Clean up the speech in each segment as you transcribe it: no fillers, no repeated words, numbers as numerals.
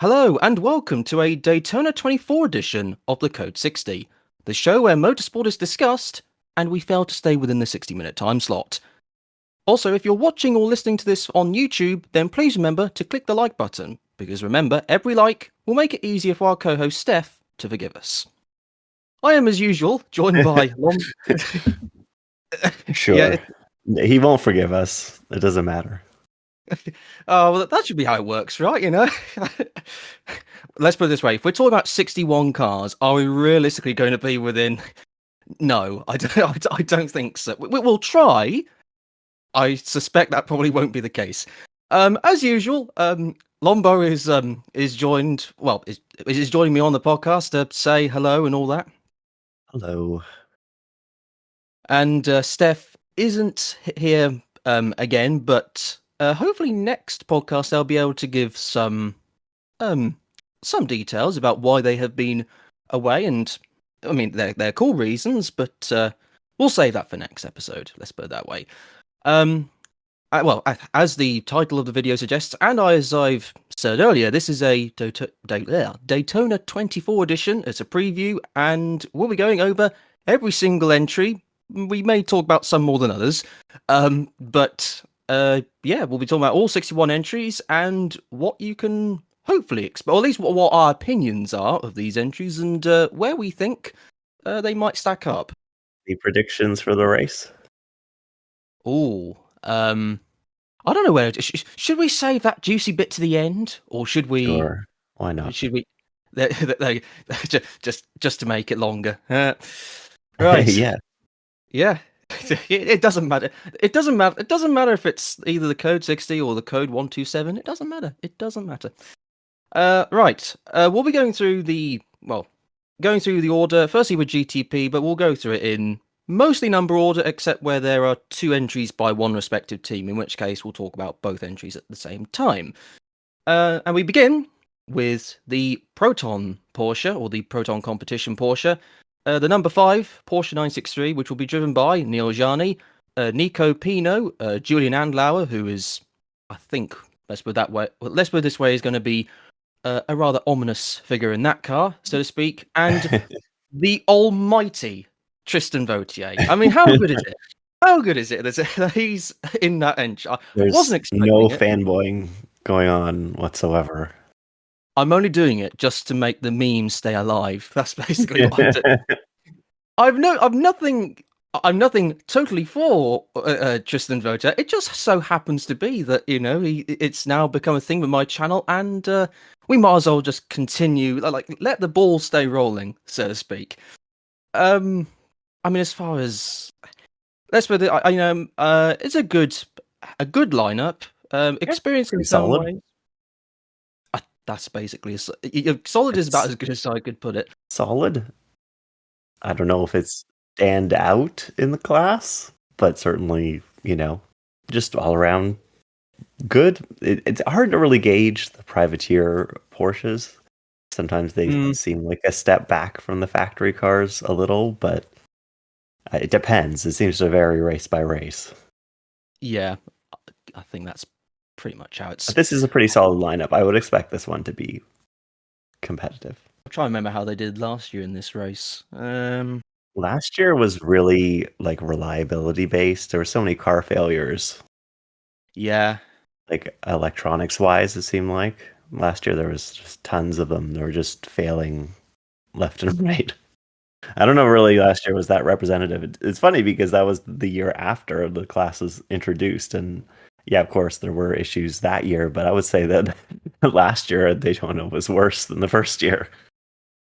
Hello and welcome to a Daytona 24 edition of the Code 60, the show where motorsport is discussed and we fail to stay within the 60-minute time slot. Also, if you're watching or listening to this on YouTube, then please remember to click the like button, because remember, every like will make it easier for our co-host Steph to forgive us. I am, as usual, joined by Sure. He won't forgive us. It doesn't matter. Oh, well, that should be how it works, right? Let's put it this way. If we're talking about 61 cars, are we realistically going to be within... No, I don't think so. We'll try. I suspect that probably won't be the case. As usual, Lombo is joined... Well, is joining me on the podcast to say hello and all that. Hello. And Steph isn't here again, but... hopefully next podcast I'll be able to give some details about why they have been away, and I mean they're cool reasons, but we'll save that for next episode. Let's put it that way. As the title of the video suggests, and as I've said earlier, this is a Daytona 24 edition. It's a preview, and we'll be going over every single entry. We may talk about some more than others, but we'll be talking about all 61 entries and what you can hopefully expect, or at least what our opinions are of these entries and where we think they might stack up. Any predictions for the race? Oh, I don't know where. Should we save that juicy bit to the end, or should we? Sure. Why not? Should we? Just to make it longer. Right. Yeah. Yeah. It doesn't matter. It doesn't matter. It doesn't matter if it's either the code 60 or the code 127. It doesn't matter. It doesn't matter. Right. We'll be going through the order firstly with GTP, but we'll go through it in mostly number order, except where there are two entries by one respective team, in which case we'll talk about both entries at the same time. And we begin with the Proton Porsche, or the Proton Competition Porsche. The number 5 Porsche 963, which will be driven by Neil Jani, Nico Pino, Julian Andlauer, who is, I think, let's put it this way, is going to be a rather ominous figure in that car, so to speak, and the almighty Tristan Vautier. I mean, how good is it? How good is it that he's in that entry? There's no fanboying going on whatsoever. I'm only doing it just to make the memes stay alive. That's basically what I'm doing. I'm nothing totally for Tristan Vautier. It just so happens to be that it's now become a thing with my channel, and we might as well just continue, let the ball stay rolling, so to speak. I mean, as far as let's put it, it's a good lineup. Experience in some solid. ways. That's basically solid is about as good as I could put it. Solid. I don't know if it's stand out in the class, but certainly, just all around good. It's hard to really gauge the privateer Porsches. Sometimes they seem like a step back from the factory cars a little, but it depends. It seems to vary race by race. Yeah, I think that's pretty much how it's... But this is a pretty solid lineup. I would expect this one to be competitive. I'm trying to remember how they did last year in this race. Last year was really reliability based. There were so many car failures. Yeah. Electronics wise, it seemed like. Last year there was just tons of them. They were just failing left and right. I don't know really last year was that representative. It's funny because that was the year after the class was introduced, and yeah, of course, there were issues that year, but I would say that last year at Daytona was worse than the first year.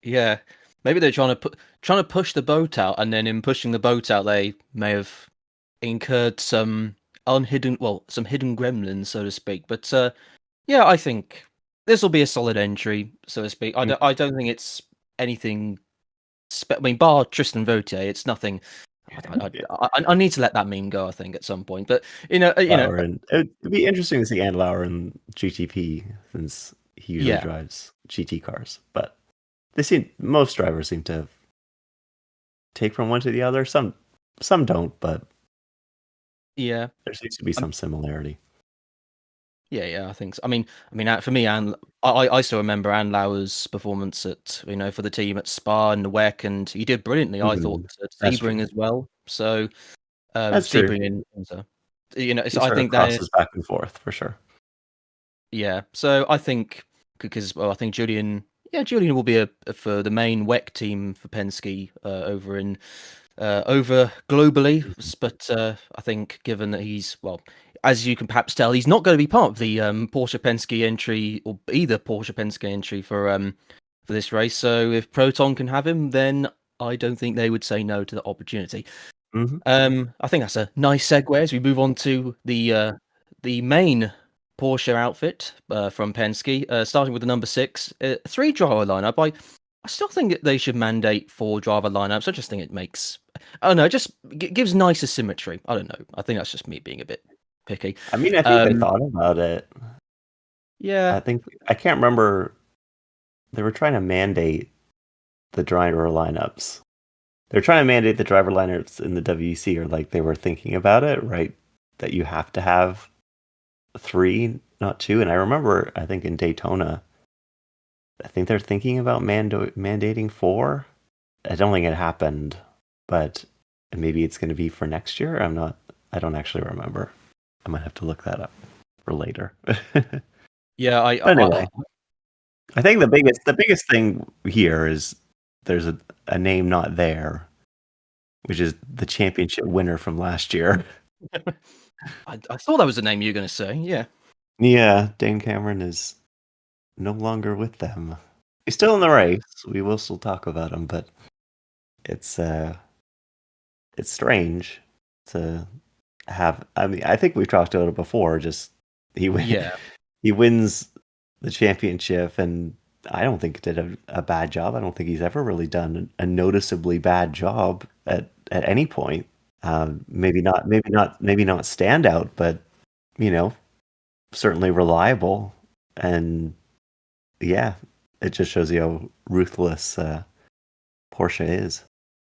Yeah, maybe they're trying to push the boat out, and then in pushing the boat out, they may have incurred some hidden gremlins, so to speak. But yeah, I think this will be a solid entry, so to speak. I don't think it's anything. Bar Tristan Vautier, it's nothing. I need to let that meme go, I think, at some point. But it'd be interesting to see Andlauer in GTP, since he usually drives GT cars. But most drivers seem to take from one to the other. Some don't, but yeah, there seems to be some similarity. Yeah, I think so. For me, I still remember Anne Lauer's performance at for the team at Spa and the WEC, and he did brilliantly. I thought Mhm. at That's true. Sebring as well. So That's true. Sebring in Monza. So He I sort of think that crosses back and forth for sure. yeah. So I think because I think Julian will be for the main WEC team for Penske over globally. Mhm. But I think given that he's as you can perhaps tell, he's not going to be part of the Porsche Penske entry or either Porsche Penske entry for this race. So if Proton can have him, then I don't think they would say no to the opportunity. Mhm. I think that's a nice segue as we move on to the main Porsche outfit from Penske, starting with the number 6, 3-driver lineup. I still think that they should mandate 4-driver lineups. I just think it makes, I don't know, it just gives nicer symmetry. I don't know. I think that's just me being a bit picky. I mean, I think they Um, thought about it. yeah, I can't remember. They were trying to mandate the driver lineups. They're trying to mandate the driver lineups in the WEC, or like they were thinking about it, right? That you have to have 3, not 2. And I remember, I think in Daytona, I think they're thinking about mandating 4. I don't think it happened, but maybe it's going to be for next year. I don't actually remember. I might have to look that up for later. But yeah. anyway, I think the biggest thing here is there's a name not there, which is the championship winner from last year. I thought that was the name you were going to say. Yeah, Yeah, Dane Cameron is no longer with them. He's still in the race. We will still talk about him, but it's uh it's strange to have. I mean, I think we've talked about it before. Just yeah. he wins the championship, and I don't think did a bad job. I don't think he's ever really done a noticeably bad job at any point. Maybe not standout, but you know, certainly reliable. And yeah, it just shows you how ruthless Porsche is.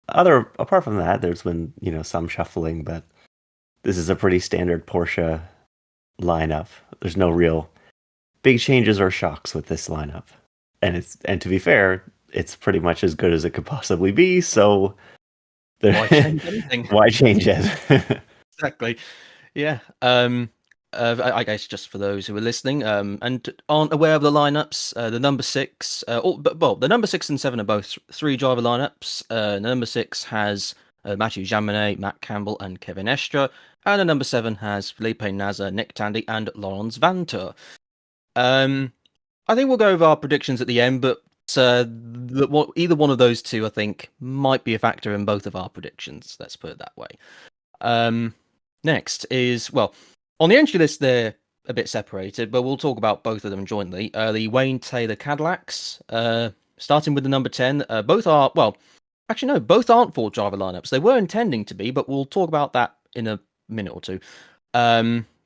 Apart from that, there's been some shuffling, but this is a pretty standard Porsche lineup. There's no real big changes or shocks with this lineup, and to be fair, it's pretty much as good as it could possibly be. So Why change anything? why change it? Exactly. Yeah. I guess just for those who are listening, and aren't aware of the lineups, the number 6, the number 6 and 7 are both 3-driver lineups. The number 6 has Mathieu Jaminet, Matt Campbell, and Kevin Estre, and the number 7 has Felipe Nasr, Nick Tandy, and Laurens Vanthoor. I think we'll go over our predictions at the end, but either one of those two, I think, might be a factor in both of our predictions. Let's put it that way. Next is, on the entry list, they're a bit separated, but we'll talk about both of them jointly. The Wayne Taylor Cadillacs, starting with the number 10. Both are, actually, no, both aren't 4-driver lineups. They were intending to be, but we'll talk about that in a minute or two.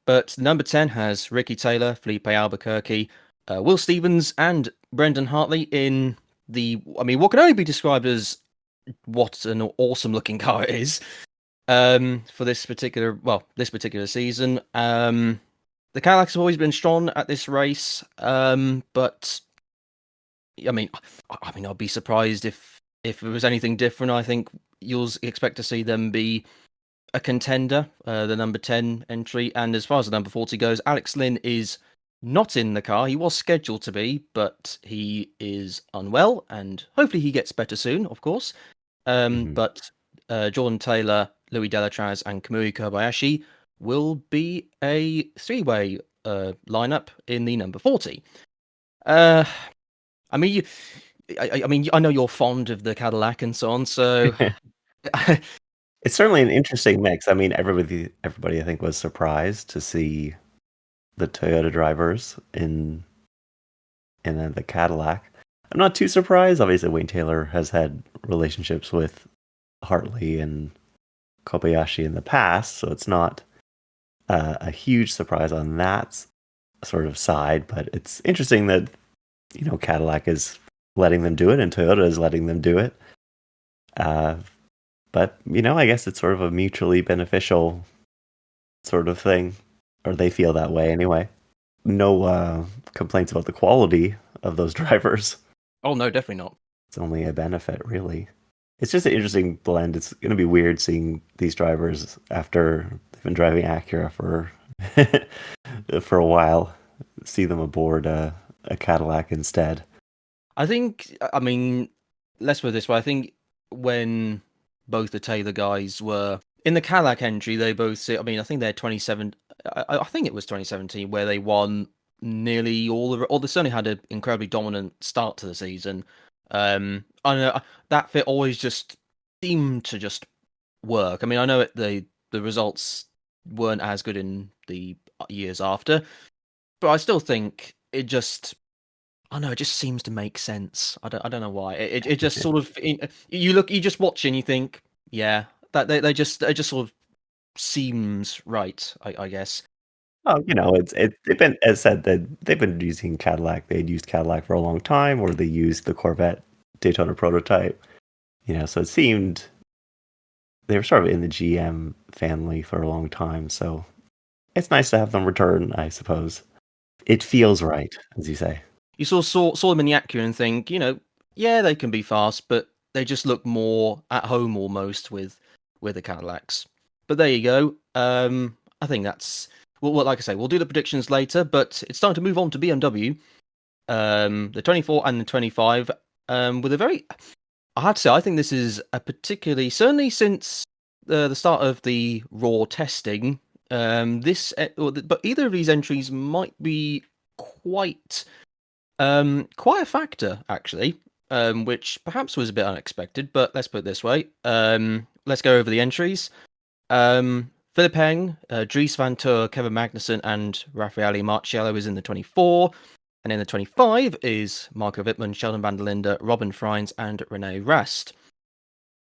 But the number 10 has Ricky Taylor, Felipe Albuquerque, Will Stevens, and Brendan Hartley in what can only be described as what an awesome looking car it is. For this particular season. The Cadillacs have always been strong at this race, but I'd be surprised if it was anything different. I think you'll expect to see them be a contender, the number 10 entry. And as far as the number 40 goes, Alex Lynn is not in the car. He was scheduled to be, but he is unwell, and hopefully he gets better soon, of course. Mhm. But Jordan Taylor, Louis Delatraz, and Kamui Kobayashi will be a 3-way lineup in the number 40. Uh, I mean, I know you're fond of the Cadillac and so on, so It's certainly an interesting mix. I mean, everybody I think was surprised to see the Toyota drivers in the Cadillac. I'm not too surprised. Obviously, Wayne Taylor has had relationships with Hartley and Kobayashi in the past, so it's not a huge surprise on that sort of side. But it's interesting that Cadillac is letting them do it and Toyota is letting them do it. But I guess it's sort of a mutually beneficial sort of thing, or they feel that way anyway. no complaints about the quality of those drivers. Oh no, definitely not. It's only a benefit, really. It's just an interesting blend. It's going to be weird seeing these drivers after they've been driving Acura for for a while. See them aboard a Cadillac instead. I think, I mean, let's put it this way. I think when both the Taylor guys were in the Cadillac entry, they both, I mean, I think they're 27, I think it was 2017 where they won nearly all of it, or they certainly had an incredibly dominant start to the season. I know that fit always just seemed to just work. I mean, I know the results weren't as good in the years after, but I still think it just, I know, it just seems to make sense. I don't know why. It just sort of, you just watch and you think, yeah, that they just, it just sort of seems right, I guess. Oh, they've been, as said, that they've been using Cadillac. They'd used Cadillac for a long time, or they used the Corvette Daytona prototype. So it seemed they were sort of in the GM family for a long time. So it's nice to have them return, I suppose. It feels right, as you say. You sort of saw them in the Acura and think, yeah, they can be fast, but they just look more at home almost with the Cadillacs. But there you go. I think that's, well, like I say, we'll do the predictions later, but it's time to move on to BMW. The 24 and the 25, with a very, I have to say, I think this is a particularly, certainly since the start of the raw testing, but either of these entries might be quite quite a factor, actually, which perhaps was a bit unexpected, but let's put it this way. Let's go over the entries. Philip Heng, Dries Van Toor, Kevin Magnussen, and Raffaele Marciello is in the 24. And in the 25 is Marco Wittmann, Sheldon van der Linde, Robin Freins, and Rene Rast.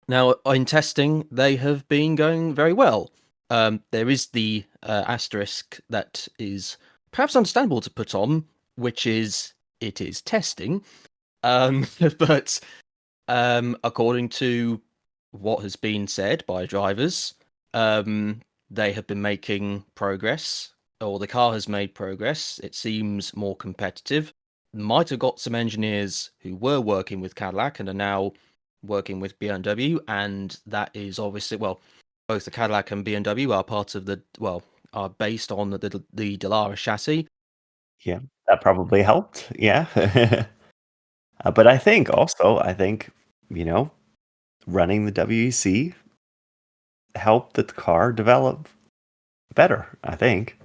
Now, in testing, they have been going very well. There is the asterisk that is perhaps understandable to put on, which is it is testing. But according to what has been said by drivers, they have been making progress, or the car has made progress. It seems more competitive. Might have got some engineers who were working with Cadillac and are now working with BMW, and that is obviously, well, both the Cadillac and BMW are part of are based on the Dallara chassis. Yeah, that probably helped. Yeah. But I think also, you know, running the WEC helped the car develop better, I think.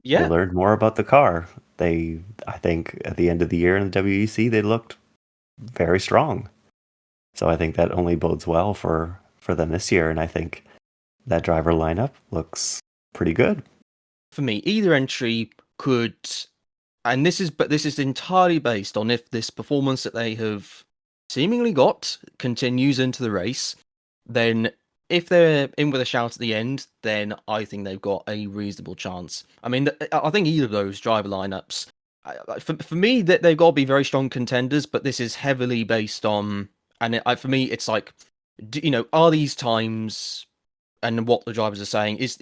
They Yeah, learned more about the car. I think at the end of the year in the WEC, they looked very strong. So I think that only bodes well for them this year. And I think that driver lineup looks pretty good. for me, either entry could, and this is entirely based on if this performance that they have seemingly got continues into the race. Then, if they're in with a shout at the end, then I think they've got a reasonable chance. I mean, I think either of those driver lineups, for me, that they've got to be very strong contenders. But this is heavily based on, and for me, it's like, are these times and what the drivers are saying is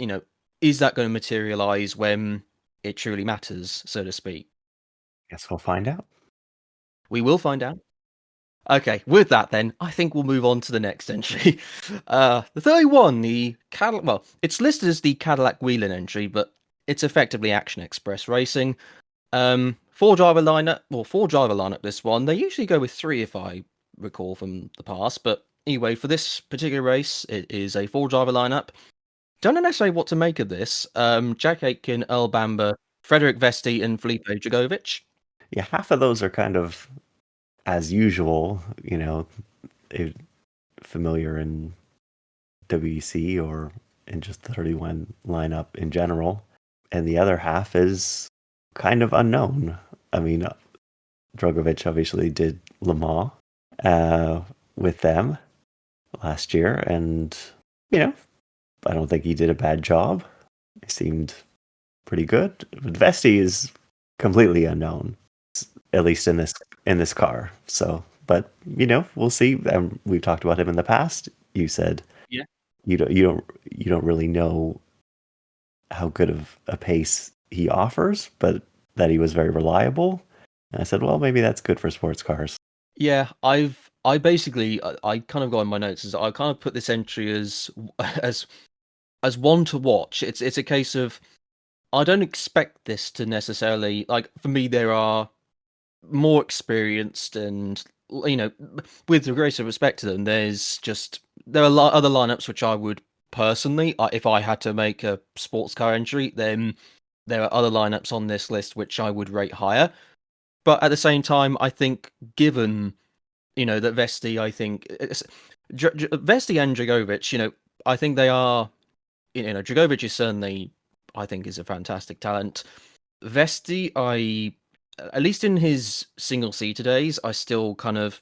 that going to materialize when it truly matters, so to speak? Guess we'll find out. We will find out. Okay, with that then, I think we'll move on to the next entry. The 31, the Cadillac, well, it's listed as the Cadillac Wheeling entry, but it's effectively Action Express Racing. Four driver lineup this one. They usually go with three if I recall from the past, but anyway, for this particular race, it is a four driver lineup. Don't know necessarily what to make of this. Jack Aitken, Earl Bamber, Frederick Vesti, and Felipe Dragovic. Yeah, half of those are kind of as usual, familiar in WEC or in just the 31 lineup in general. And the other half is kind of unknown. I mean, Dragovic obviously did Le Mans with them last year, and I don't think he did a bad job. He seemed pretty good. But Vesti is completely unknown, at least in this car. So, but we'll see. We've talked about him in the past. You said Yeah. you don't really know how good of a pace he offers, but that he was very reliable. And I said, well, maybe that's good for sports cars. Yeah, I basically I kind of got in my notes as I kind of put this entry as as as one to watch. It's a case of I don't expect this to necessarily like for me there are more experienced and with the greater respect to them, there are other lineups which I would personally, if I had to make a sports car entry, then there are other lineups on this list which I would rate higher. But at the same time, I think given that Vesti, I think Vesti and Dragovic, I think they are, Dragovic is certainly, I think, is a fantastic talent. Vesti, at least in his single seater days, I still kind of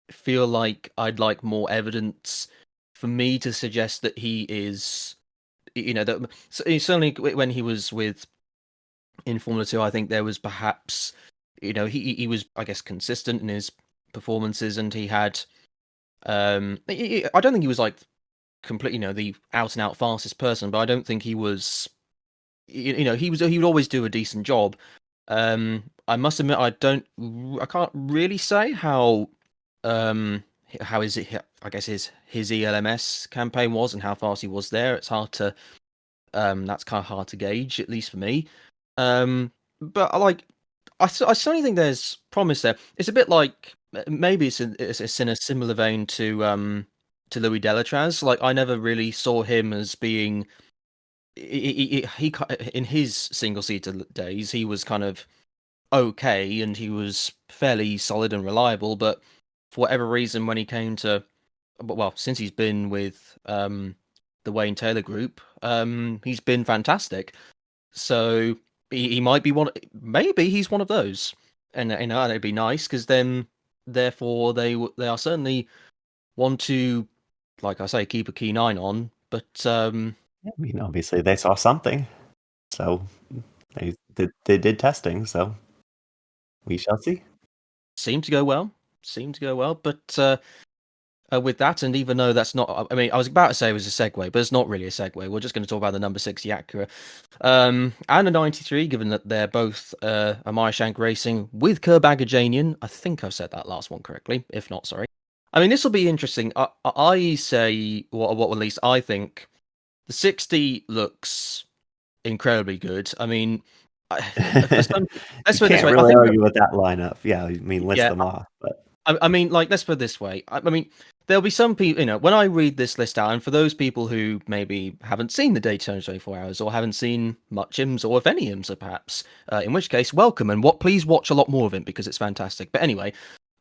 feel like I'd like more evidence for me to suggest that he is, that certainly when he was in Formula 2, I think there was perhaps, he was, I guess, consistent in his performances, and he had, I don't think he was like completely, the out and out fastest person, but I don't think he was, he would always do a decent job. I must admit, I can't really say how is it, I guess his ELMS campaign was and how fast he was there. It's hard to, that's kind of hard to gauge, at least for me. But I certainly think there's promise there. It's a bit like maybe it's in a similar vein to Louis Delatraz. Like I never really saw him as being he in his single seater days he was kind of okay and he was fairly solid and reliable, but for whatever reason when he came to since he's been with the Wayne Taylor group, he's been fantastic. So he might be maybe he's one of those, and that'd be nice because then therefore they are certainly one to, like I say, keep a keen eye on. But I mean, obviously they saw something, so they did testing. So we shall see. seemed to go well. But with that, and even though that's not, I mean, I was about to say it was a segue, but it's not really a segue. We're just going to talk about the number 60 Acura and a 93, given that they're both a Meyershank Racing with Kerr Bagajanian. I think I've said that last one correctly. If not, sorry. I mean, this will be interesting. I say, what at least I think, the 60 looks incredibly good. I mean, for some, let's You put it this can't way. really argue with that lineup. Yeah, I mean, list Yeah, them off. But I mean, like, let's put it this way. I mean, there'll be some people, when I read this list out, and for those people who maybe haven't seen the Daytona 24 Hours or haven't seen much IMSA, or if any IMSA perhaps, in which case, welcome, and please watch a lot more of it because it's fantastic. But anyway,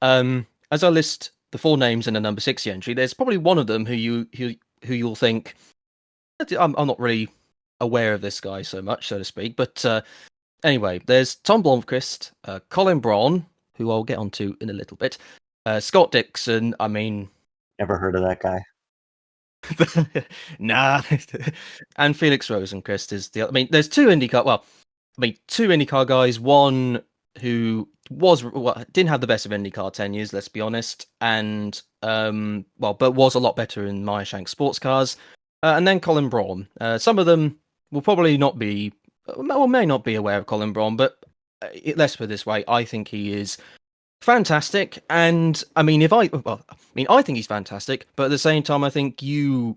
as I list the four names in the number 60 entry, there's probably one of them who you'll think, I'm not really aware of this guy so much, so to speak. But anyway, there's Tom Blomqvist, Colin Braun, who I'll get onto in a little bit. Scott Dixon, I mean... never heard of that guy. Nah. And Felix Rosenqvist is the other. I mean, there's two IndyCar guys. One who didn't have the best of IndyCar tenures, let's be honest, and but was a lot better in Meyershank sports cars. And then Colin Braun. Some of them will probably not be, or may not be aware of Colin Braun, but let's put it this way: I think he is fantastic. And I mean, I think he's fantastic, but at the same time, I think you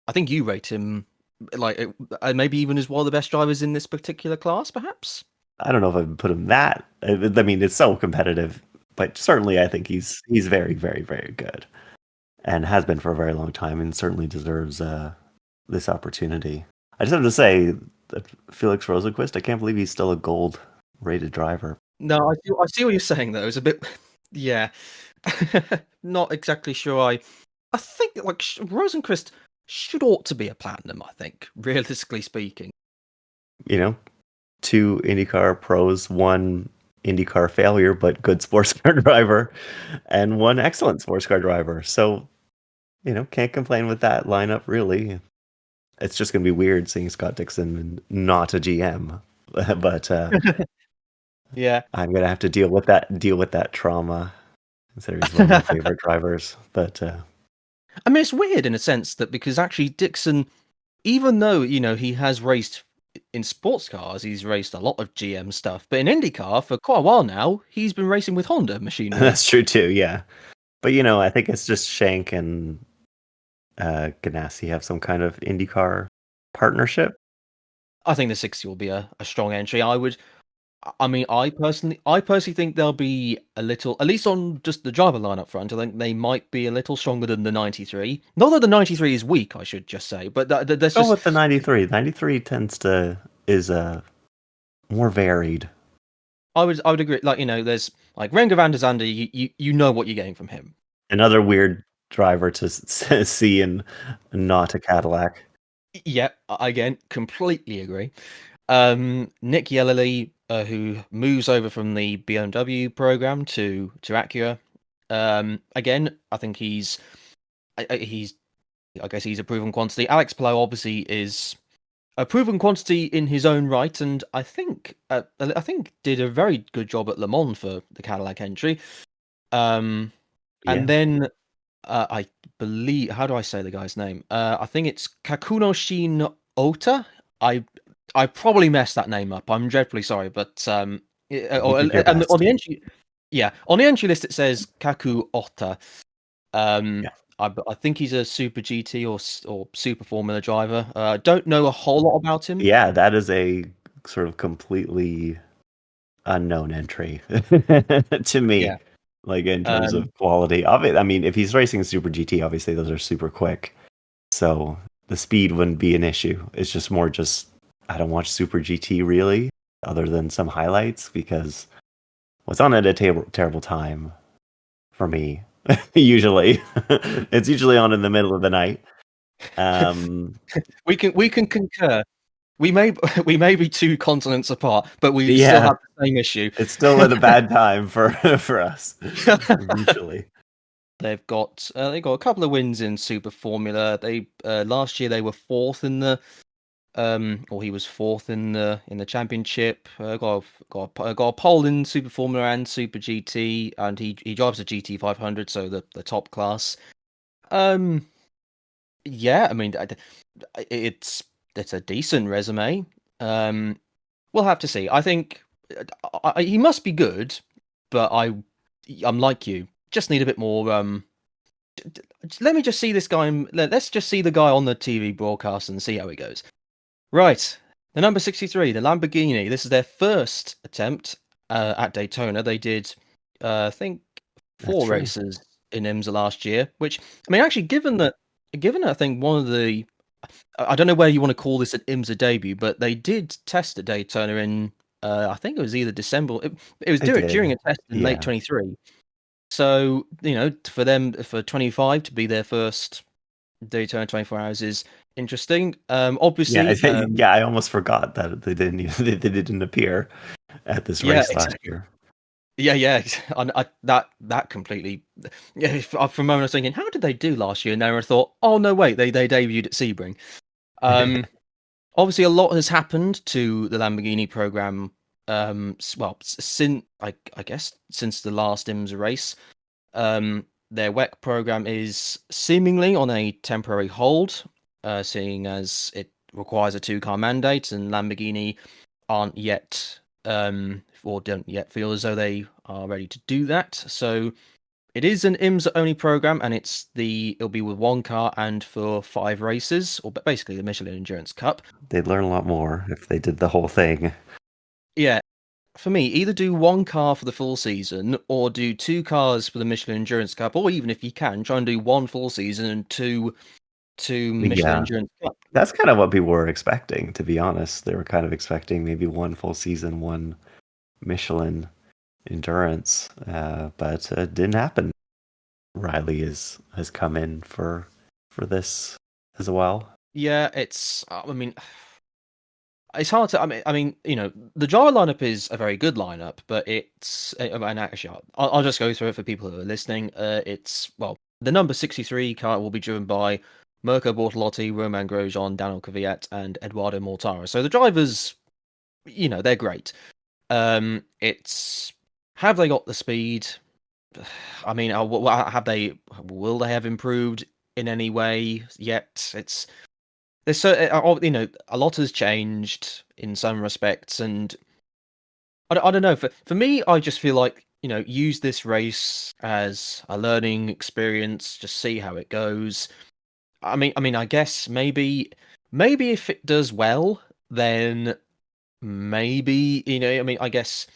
rate him like maybe even as one of the best drivers in this particular class, perhaps. I don't know if I would put him that. I mean, it's so competitive, but certainly I think he's very, very, very good, and has been for a very long time, and certainly deserves this opportunity. I just have to say that Felix Rosenqvist, I can't believe he's still a gold-rated driver. No, I see what you're saying though. It's a bit, yeah, not exactly sure. I think like Rosenqvist ought to be a platinum. I think, realistically speaking. 2 IndyCar pros, 1 IndyCar failure but good sports car driver, and 1 excellent sports car driver. So, can't complain with that lineup really. It's just going to be weird seeing Scott Dixon and not a GM, but yeah, I'm going to have to deal with that trauma. Considering he's one of my favorite drivers, but I mean, it's weird in a sense that because actually Dixon, even though he has raced in sports cars, he's raced a lot of GM stuff, but in IndyCar for quite a while now, he's been racing with Honda machinery. That's true too, yeah. But I think it's just Shank and Ganassi have some kind of IndyCar partnership. I think the 60 will be a strong entry. I mean, I personally think they'll be a little, at least on just the driver line up front. I think they might be a little stronger than the 93. Not that the 93 is weak, I should just say, but that's Go just. with the 93. 93 is more varied. I would agree. Like there's like Renger van der Zande. You know what you're getting from him. Another weird driver to see in not a Cadillac. Yeah, again, completely agree. Nick Yellerly, who moves over from the BMW program to Acura. Again, I think I guess he's a proven quantity. Alex Palou obviously is a proven quantity in his own right, and I think did a very good job at Le Mans for the Cadillac entry. And Yeah. then I believe, how do I say the guy's name? I think it's Kakunoshin Ota. I probably messed that name up. I'm dreadfully sorry, but You did your on best. the entry, yeah, on the entry list it says Kaku Ota. Yeah. I think he's a Super GT or Super Formula driver. Don't know a whole lot about him. Yeah, that is a sort of completely unknown entry to Yeah. me, like in terms Um, of quality of it. I mean, if he's racing Super GT, obviously those are super quick, so the speed wouldn't be an issue. It's just more just I don't watch Super GT really, other than some highlights because what's on at a terrible time for me. Usually, it's usually on in the middle of the night. Um, we can concur. We may we may be two continents apart, but we still yeah, have the same issue. it's still at a bad time for for us usually. They've got a couple of wins in Super Formula. They last year they were fourth in the or he was fourth in the championship. Got a pole in Super Formula and Super GT, and he drives a GT 500, so the top class. Um, yeah, I mean it's a decent resume. We'll have to see. I think he must be good, but I'm like you, just need a bit more. Let me just see this guy. Let's just see the guy on the TV broadcast and see how it goes. Right, the number 63, the Lamborghini. This is their first attempt at Daytona. They did, I think, That's 4 true. races in IMSA last year. Which I mean, actually, given that, I think one of the I don't know where you want to call this an IMSA debut, but they did test at Daytona in I think it was either December. It was They during did. a test in late Yeah. 23. So for them for 25 to be their first Daytona 24 hours is interesting. Yeah, Obviously, yeah, I almost forgot that they didn't they didn't appear at this yeah, race last exactly. year. Yeah. That completely. Yeah, for a moment I was thinking, how did they do last year? And then I thought, oh no, wait, they debuted at Sebring. Obviously, a lot has happened to the Lamborghini program. Well, since I guess since the last IMSA race, their WEC program is seemingly on a temporary hold, seeing as it requires a 2-car mandate, and Lamborghini aren't yet, or don't yet feel as though they are ready to do that. So it is an IMSA only program, and it'll be with 1 car and for 5 races, or basically the Michelin Endurance Cup. They'd learn a lot more if they did the whole thing. Yeah, for me, either do 1 car for the full season, or do 2 cars for the Michelin Endurance Cup, or even if you can, try and do 1 full season and two Michelin Yeah, Endurance Cup. that's kind of what people were expecting, to be honest. They were kind of expecting maybe one full season, one Michelin endurance, but it didn't happen. Riley has come in for this as well. Yeah, I mean, it's hard to. The driver lineup is a very good lineup, but and actually, I'll just go through it for people who are listening. The number 63 car will be driven by Mirko Bortolotti, Romain Grosjean, Daniel Kvyat, and Eduardo Mortara. So the drivers, they're great. It's have they got the speed? I mean, have they? Will they have improved in any way yet? there's so a lot has changed in some respects, and I don't know. For me, I just feel like use this race as a learning experience. Just see how it goes. I mean, I guess maybe if it does well, then maybe I mean, I guess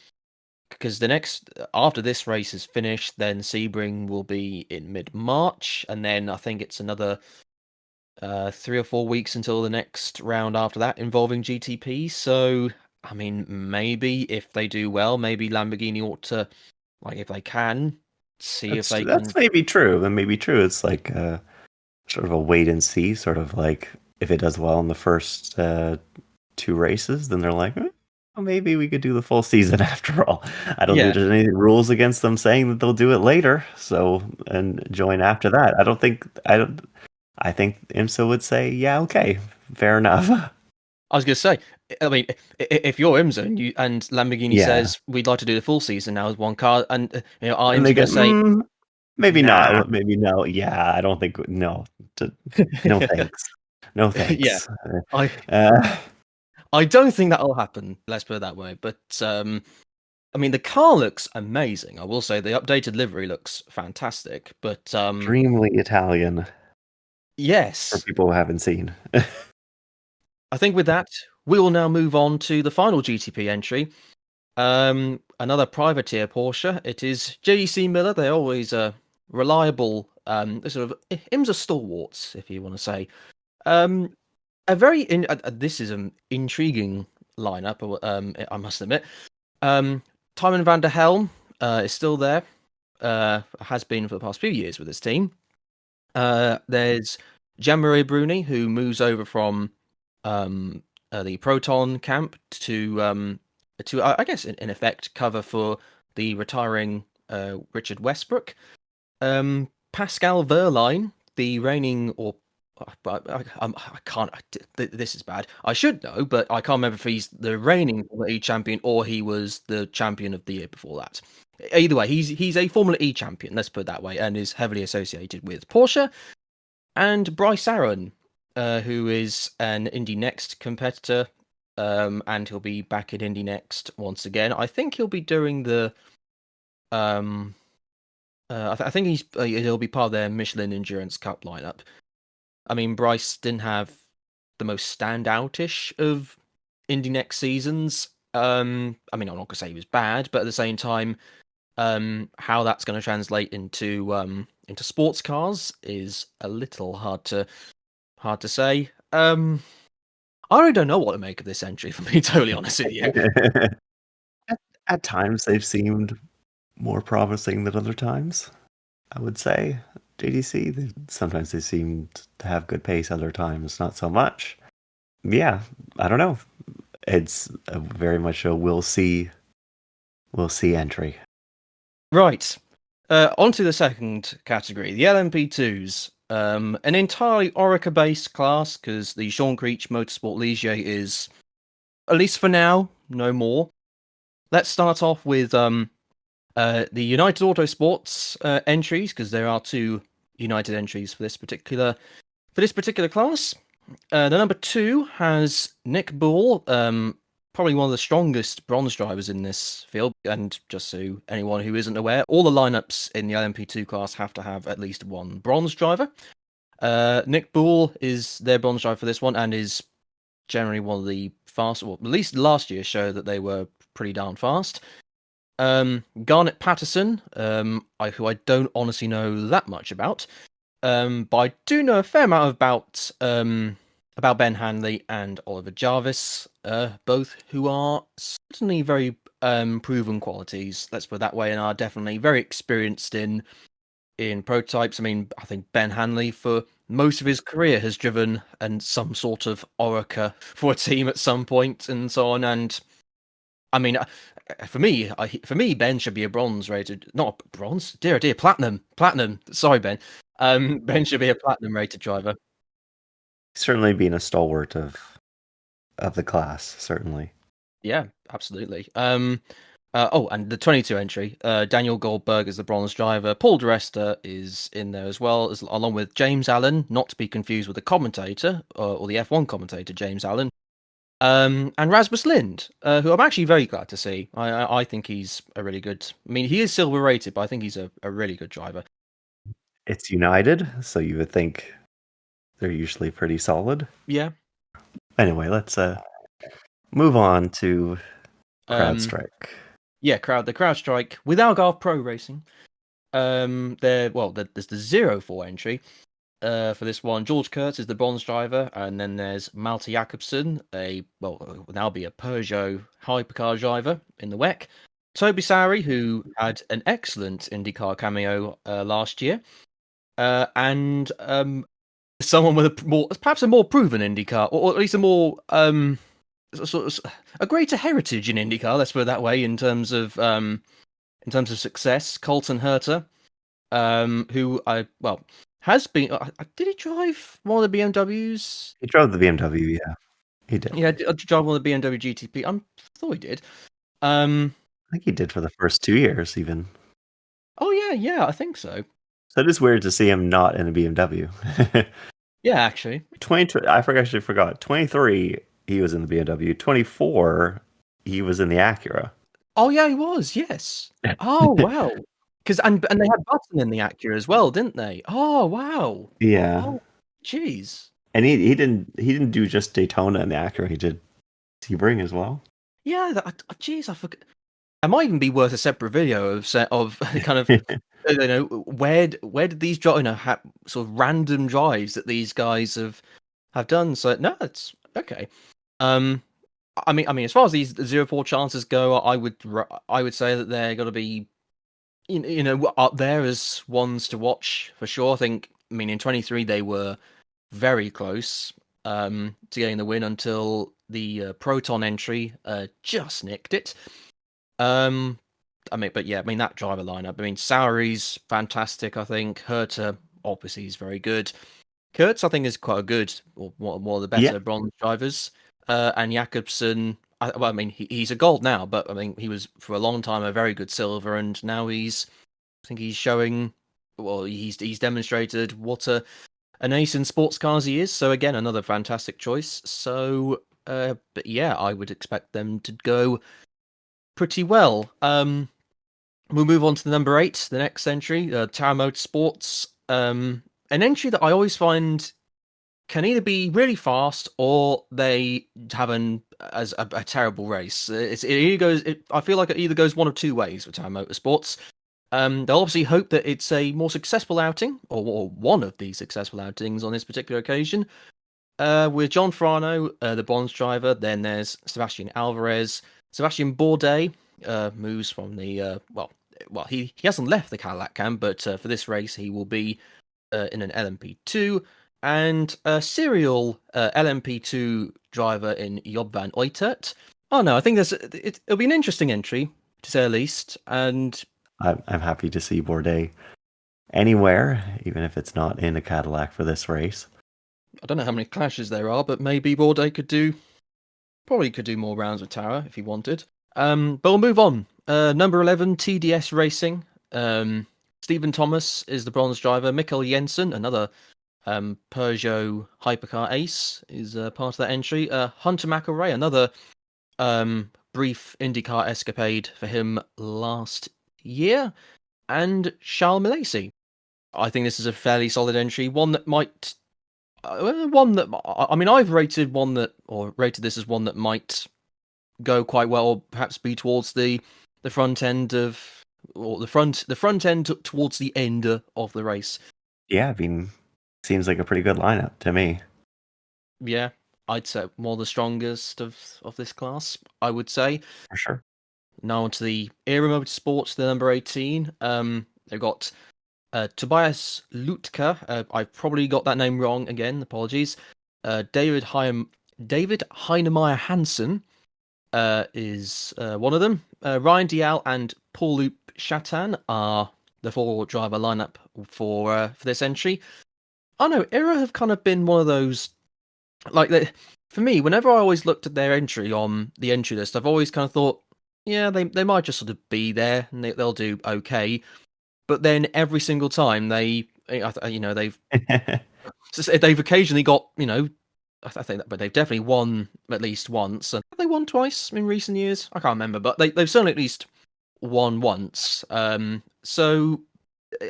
because the next after this race is finished, then Sebring will be in mid-March, and then I think it's another 3 or 4 weeks until the next round after that involving GTP. So, I mean, maybe if they do well, maybe Lamborghini ought to, like, if they can, see if they can. That's maybe true. That may be true. It's like sort of a wait and see, sort of like if it does well in the first two races, then they're like, well, maybe we could do the full season after all. I don't think Yeah, there's any rules against them saying that they'll do it later, so and join after that. I think IMSA would say, yeah, okay, fair enough. I was gonna say. I mean, if you're IMSA and Lamborghini Yeah, says we'd like to do the full season now with one car, and are and they IMSA go, gonna say maybe nah? not, maybe no. Yeah, I don't think no. No thanks, no Yeah, thanks. I Uh, I don't think that'll happen. Let's put it that way. But I mean, the car looks amazing. I will say the updated livery looks fantastic. But Extremely Italian for yes, people who haven't seen. I think with that we will now move on to the final GTP entry. Another privateer Porsche. It is JEC Miller. They're always reliable. They're sort of IMSA stalwarts, if you want to say. Um, a very this is an intriguing lineup. I must admit. Timon van der Helm is still there. Has been for the past few years with his team. There's Jean-Marie Bruni, who moves over from the Proton camp to I guess in effect cover for the retiring Richard Westbrook. Pascal Verline, the reigning or I can't. This is bad. I should know, but I can't remember if he's the reigning Formula E champion or he was the champion of the year before that. Either way, he's a Formula E champion. Let's put it that way, and is heavily associated with Porsche. And Bryce Aaron, who is an Indy Next competitor, and he'll be back in Indy Next once again. I think he'll be doing the um. I think he'll be part of their Michelin Endurance Cup lineup. I mean, Bryce didn't have the most standoutish of Indy Next seasons. I mean, I'm not gonna say he was bad, but at the same time, how that's going to translate into sports cars is a little hard to say. I really don't know what to make of this entry, if I'm being totally honest with you. At times, they've seemed more promising than other times. I would say JDC. Sometimes they seem to have good pace. Other times, not so much. Yeah, I don't know. It's very much a we'll see entry. Right. On to the second category, the LMP2s. An entirely Orica-based class, because the Sean Creech Motorsport Ligier is, at least for now, no more. Let's start off with the United Autosports entries, because there are two United entries for this particular class. The number 2 has Nick Bull, probably one of the strongest bronze drivers in this field. And just so anyone who isn't aware, all the lineups in the LMP2 class have to have at least one bronze driver. Nick Bull is their bronze driver for this one, and is generally one of the fastest. Well, at least last year showed that they were pretty darn fast. Garnet Patterson, who I don't honestly know that much about, but I do know a fair amount about Ben Hanley and Oliver Jarvis, both who are certainly very proven qualities. Let's put it that way, and are definitely very experienced in prototypes. I mean, I think Ben Hanley for most of his career has driven and some sort of Orica for a team at some point and so on. And I mean, for me, Ben should be a bronze rated, not bronze, dear, platinum. Sorry, Ben. Ben should be a platinum rated driver. Certainly being a stalwart of the class, certainly. Yeah, absolutely. And the 22 entry, Daniel Goldberg is the bronze driver. Paul di Resta is in there as well, along with James Allen, not to be confused with the commentator or the F1 commentator James Allen, and Rasmus Lind, who I'm actually very glad to see. I think he's a really good. I mean, he is silver rated, but I think he's a really good driver. It's United, so you would think they're usually pretty solid. Yeah. Anyway, let's move on to Um. CrowdStrike. Yeah. The CrowdStrike with Algarve Pro Racing. There's the 04 entry. For this one, George Kurtz is the bronze driver, and then there's Malte Jakobsen, will now be a Peugeot hypercar driver in the WEC. Toby Sowery, who had an excellent IndyCar cameo last year, and someone with perhaps a more proven IndyCar, or at least a more sort of a greater heritage in IndyCar. Let's put it that way in terms of success. Colton Herter, who has been. Did he drive one of the BMWs? He drove the BMW, yeah. He did. Yeah, I drive one of the BMW GTP. I thought he did. I think he did for the first 2 years, even. Oh yeah, I think so. So it is weird to see him not in a BMW. Yeah, actually. I actually forgot. 23, he was in the BMW. 24, he was in the Acura. Oh yeah, he was. Yes. Oh wow. Because and they had Button in the Acura as well, didn't they? Oh wow. Yeah. Oh, jeez. And he didn't do just Daytona in the Acura. He did Sebring as well. Yeah. Jeez, I forgot. It might even be worth a separate video of kind of where did these sort of random drives that these guys have done. So no, it's okay. I mean, as far as these 0-4 chances go, I would say that they're going to be, up there as ones to watch for sure. I mean, in 23 they were very close to getting the win until the Proton entry just nicked it. That driver lineup. I mean, Sowery's fantastic. I think Herter obviously is very good. Kurtz, I think, is quite a good, or one of the better bronze drivers. And Jakobsen, he's a gold now, but I mean, he was for a long time a very good silver, and now I think he's showing. Well, he's demonstrated what an ace in sports cars he is. So again, another fantastic choice. So, but yeah, I would expect them to go pretty well. We'll move on to the number 8, the next entry, Tower Motorsports. An entry that I always find can either be really fast or they have a terrible race. I feel like it either goes one of two ways with Tower Motorsports. They'll obviously hope that it's a more successful outing, or one of the successful outings on this particular occasion. With John Frano, the bronze driver, then there's Sebastian Alvarez, Sebastian Bourdais, moves from the he hasn't left the Cadillac camp, but for this race he will be in an LMP2, and a serial LMP2 driver in Job van Uitert. Oh no, I think it'll be an interesting entry to say the least, and I'm happy to see Bourdais anywhere, even if it's not in a Cadillac for this race. I don't know how many clashes there are, but maybe Bourdais could do more rounds with Tower if he wanted. But we'll move on. Number 11, TDS Racing. Stephen Thomas is the bronze driver. Mikkel Jensen, another Peugeot hypercar ace, is part of that entry. Hunter McElrea, another brief IndyCar escapade for him last year. And Charles Milesi. I think this is a fairly solid entry. I've rated this as one that might go quite well, or perhaps be towards the front end towards the end of the race. Yeah, I mean, seems like a pretty good lineup to me. Yeah, I'd say more the strongest of this class, I would say. For sure. Now onto the Era Motorsports, the number 18. They've got Tobias Lutke. I probably got that name wrong again. Apologies. David Heinemeier Hansen is one of them. Ryan Dial and Paul Loup Chatan are the 4-driver lineup for this entry. I know Era have kind of been one of those, for me, whenever I always looked at their entry on the entry list, I've always kind of thought yeah, they might just sort of be there and they'll do okay. But then every single time they've occasionally got, I think that, but they've definitely won at least once. And have they won twice in recent years? I can't remember, but they've certainly at least won once. So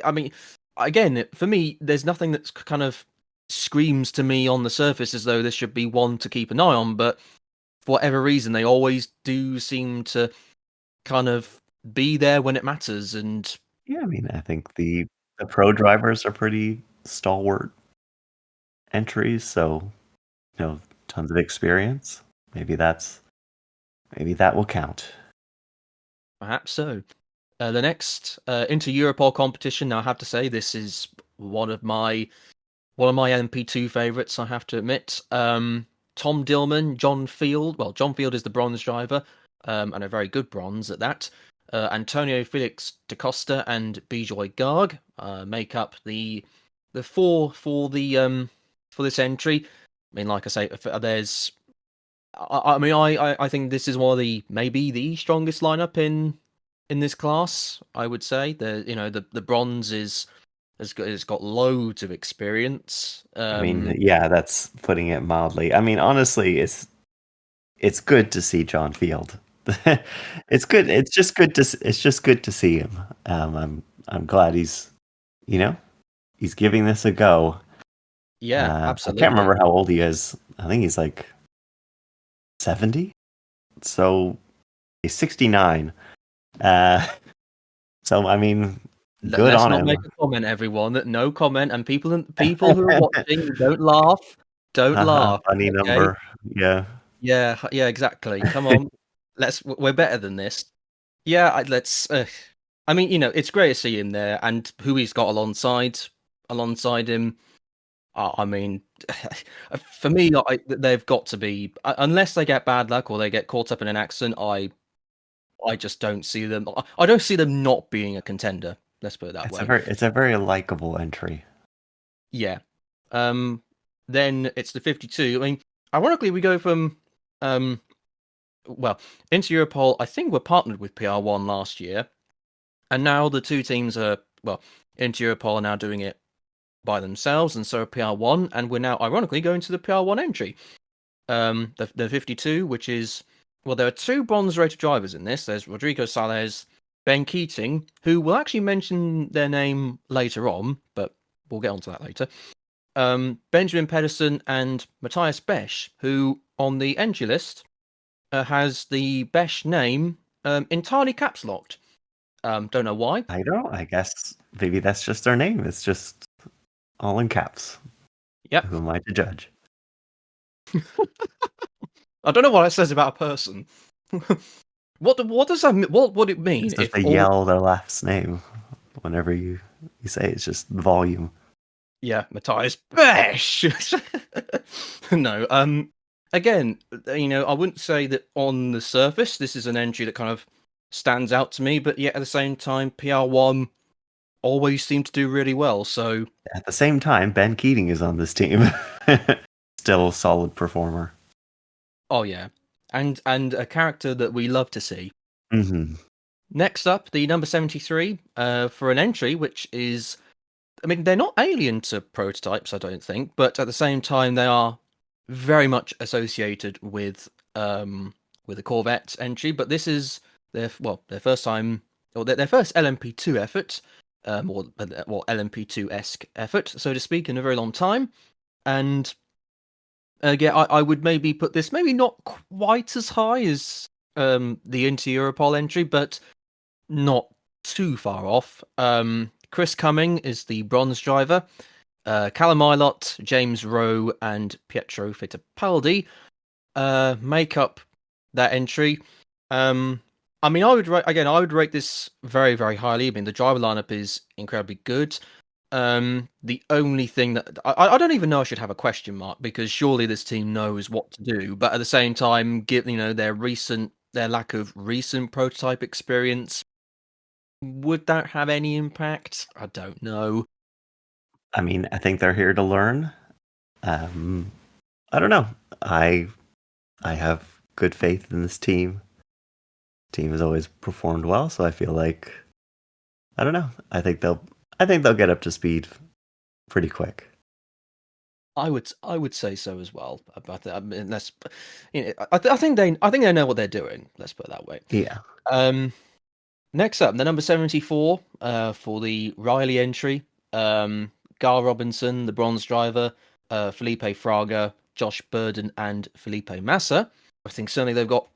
I mean, again, for me, there's nothing that's kind of screams to me on the surface as though this should be one to keep an eye on, but for whatever reason, they always do seem to kind of be there when it matters. And Yeah, I mean, I think the pro drivers are pretty stalwart entries, so tons of experience. Maybe that will count. perhaps so. The next Inter Europol competition. Now, I have to say, this is one of my LMP2 favourites. I have to admit. Tom Dillman, John Field. Well, John Field is the bronze driver, and a very good bronze at that. Antonio Felix da Costa and Bijoy Garg make up the four for this entry. I mean, like I say, there's. I think this is one of maybe the strongest lineup in this class. I would say the bronze has got loads of experience. I mean, yeah, that's putting it mildly. I mean, honestly, it's good to see John Field. It's good. It's just good to see him. I'm glad he's giving this a go. Yeah, I absolutely. can't remember how old he is. I think he's like 70. So he's 69. So I mean, good Let's on not him. make a comment, everyone. No comment, and people who are watching, don't laugh. Don't laugh. Funny Okay? number. Yeah. Yeah, exactly. Come on, we're better than this. Yeah, let's. I mean, it's great to see him there, and who he's got alongside him. I mean, for me, they've got to be, unless they get bad luck or they get caught up in an accident. I just don't see them. I don't see them not being a contender. Let's put it that way. It's a very likable entry. Yeah. Then it's the 52. I mean, ironically, we go from well, Inter Europol. I think we're partnered with PR1 last year, and now the two teams are Inter Europol are now doing it by themselves, and so are PR1, and we're now ironically going to the PR1 entry. The 52, which is there are two bronze-rated drivers in this. There's Rodrigo Salles, Ben Keating, who will actually mention their name later on, but we'll get onto that later. Benjamin Pedersen and Matthias Besch, who on the entry list has the Besch name entirely caps locked. Don't know why. I don't. I guess maybe that's just their name. It's just all in caps. Yep. Who am I to judge? I don't know what it says about a person. What does that? What would it mean if they yell their last name whenever you say it's just volume? Yeah, Matthias Besch. No. Again, I wouldn't say that on the surface this is an entry that kind of stands out to me, but yet at the same time, PR1 always seem to do really well. So at the same time, Ben Keating is on this team. Still a solid performer. Oh yeah, and a character that we love to see. Mm-hmm. Next up, the number 73 for an entry, which is, I mean, they're not alien to prototypes, I don't think, but at the same time, they are very much associated with the Corvette entry. But this is their first time, or their first LMP2 effort, or LMP2-esque effort, so to speak, in a very long time. And yeah, I would maybe put this maybe not quite as high as the Inter Europol entry, but not too far off. Chris Cumming is the bronze driver. Callum Ilott, James Rowe, and Pietro Fittipaldi make up that entry. I mean, I would rate this very, very highly. I mean, the driver lineup is incredibly good. The only thing that I don't even know I should have a question mark, because surely this team knows what to do, but at the same time, given their lack of recent prototype experience, would that have any impact? I don't know. I mean, I think they're here to learn. I don't know. I have good faith in this team team has always performed well, so I feel like I don't know. I think they'll get up to speed pretty quick. I would say so as well. But I mean, I think they know what they're doing. Let's put it that way. Yeah. Next up, the number 74 for the Riley entry. Gar Robinson, the bronze driver, Felipe Fraga, Josh Burden, and Felipe Massa. I think certainly they've got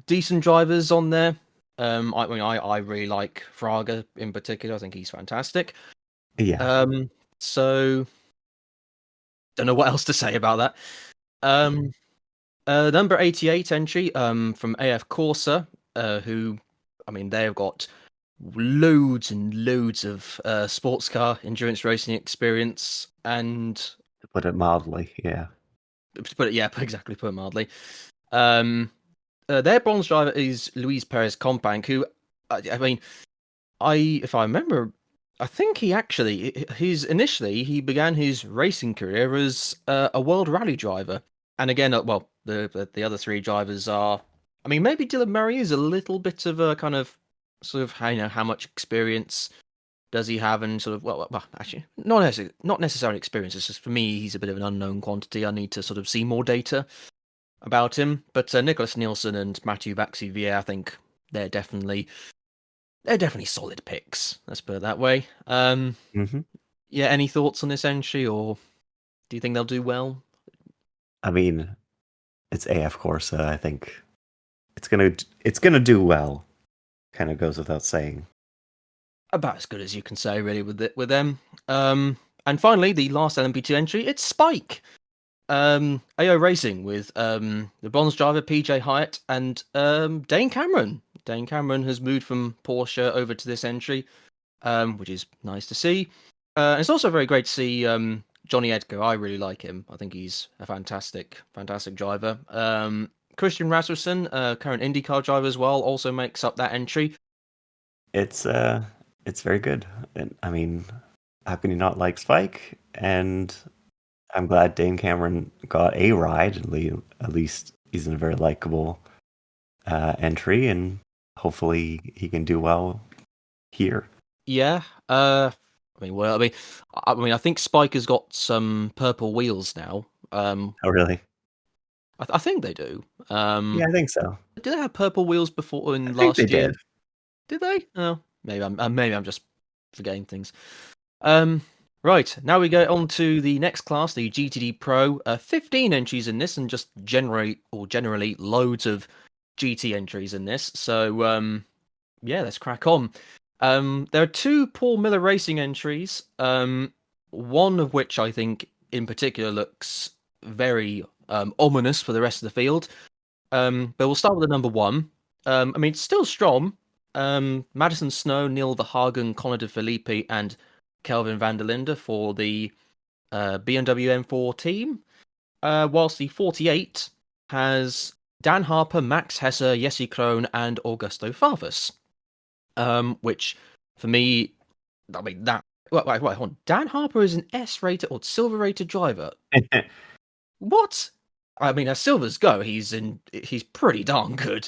decent drivers on there. I really like Fraga in particular. I think he's fantastic. Yeah. So don't know what else to say about that. Number 88 entry from AF Corsa, who, I mean, they've got loads and loads of sports car endurance racing experience, and To put it mildly, yeah. put it mildly. Their bronze driver is Luis Perez Companc, who, I mean, if I remember, I think he began his racing career as a World Rally driver, and again, well, the other three drivers are, I mean, maybe Dylan Murray is a little bit of a kind of sort of how much experience does he have, and sort of well actually not necessarily experience. It's just for me, he's a bit of an unknown quantity. I need to sort of see more data about him. But Nicholas Nielsen and Matthew Baxi-Vier, I think they're definitely solid picks. Let's put it that way. Mm-hmm. Yeah. Any thoughts on this entry, or do you think they'll do well? I mean, it's AF Corsa. I think it's gonna do well. Kind of goes without saying. About as good as you can say, really, with them. And finally, the last LMP2 entry, it's Spike. AO Racing with the bronze driver PJ Hyatt and Dane Cameron. Dane Cameron has moved from Porsche over to this entry, which is nice to see. And it's also very great to see Johnny Edgar. I really like him. I think he's a fantastic driver. Christian Rasmussen, current IndyCar driver as well, also makes up that entry. It's very good. And I mean, how can you not like Spike? And I'm glad Dane Cameron got a ride. At least he's in a very likable entry, and hopefully he can do well here. Yeah. I mean, I think Spike has got some purple wheels now. Oh, really? I think they do. Yeah, I think so. Did they have purple wheels before I in think they last year? did. Did they? Oh, maybe I'm just forgetting things. Right, now we go on to the next class, the GTD Pro. 15 entries in this, and just generally loads of GT entries in this. So yeah, let's crack on. There are two Paul Miller Racing entries. One of which I think in particular looks very ominous for the rest of the field. But we'll start with the number one. I mean, it's still strong. Madison Snow, Neil Verhagen, Connor De Filippi, and Kelvin van der Linde for the BMW M4 team. Whilst the 48 has Dan Harper, Max Hesser, Jesse Krohn, and Augusto Farfus. Which, for me, I mean, that... Wait, hold on. Dan Harper is an S-rated or silver-rated driver. What? I mean, as silvers go, he's pretty darn good.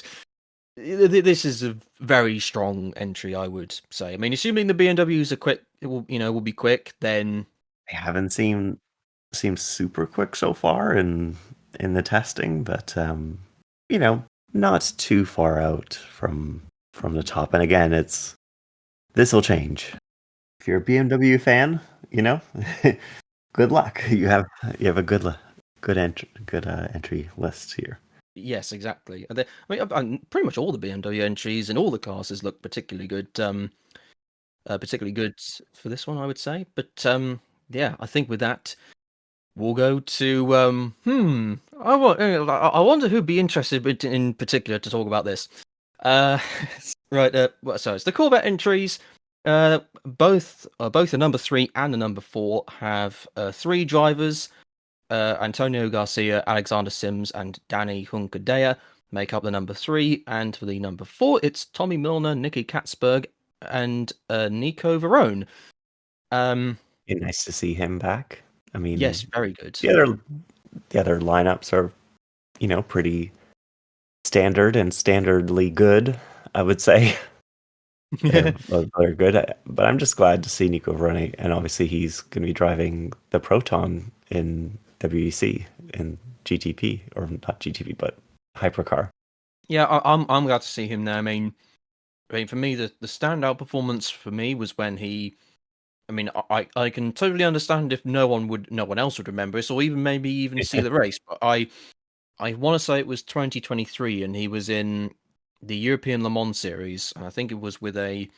This is a very strong entry, I would say. I mean, assuming the BMWs are quick, will be quick, then They haven't seemed super quick so far in the testing, but not too far out from the top. And again, this will change. If you're a BMW fan, good luck. You have a good entry list here. yes, exactly. I mean, pretty much all the BMW entries and all the classes look particularly good. Particularly good for this one, I would say. But yeah, I think with that, we'll go to I wonder who'd be interested in particular to talk about this. Right. So it's the Corvette entries. Both the number 3 and the number 4 have 3 drivers. Antonio Garcia, Alexander Sims, and Danny Hunkadea make up the number 3, and for the number 4, it's Tommy Milner, Nicky Katzberg, and Nico Verone. Nice to see him back. I mean, yes, very good. The other lineups are, pretty standard and standardly good. I would say. They're Yeah, both very good. But I'm just glad to see Nico running, and obviously he's going to be driving the Proton in WEC in GTP, or not GTP, but Hypercar. yeah. I'm glad to see him there. I mean, for me, the standout performance for me was when he. I mean, I can totally understand if no one else would remember this, or even maybe even see the race. But I want to say it was 2023, and he was in the European Le Mans series, and I think it was with a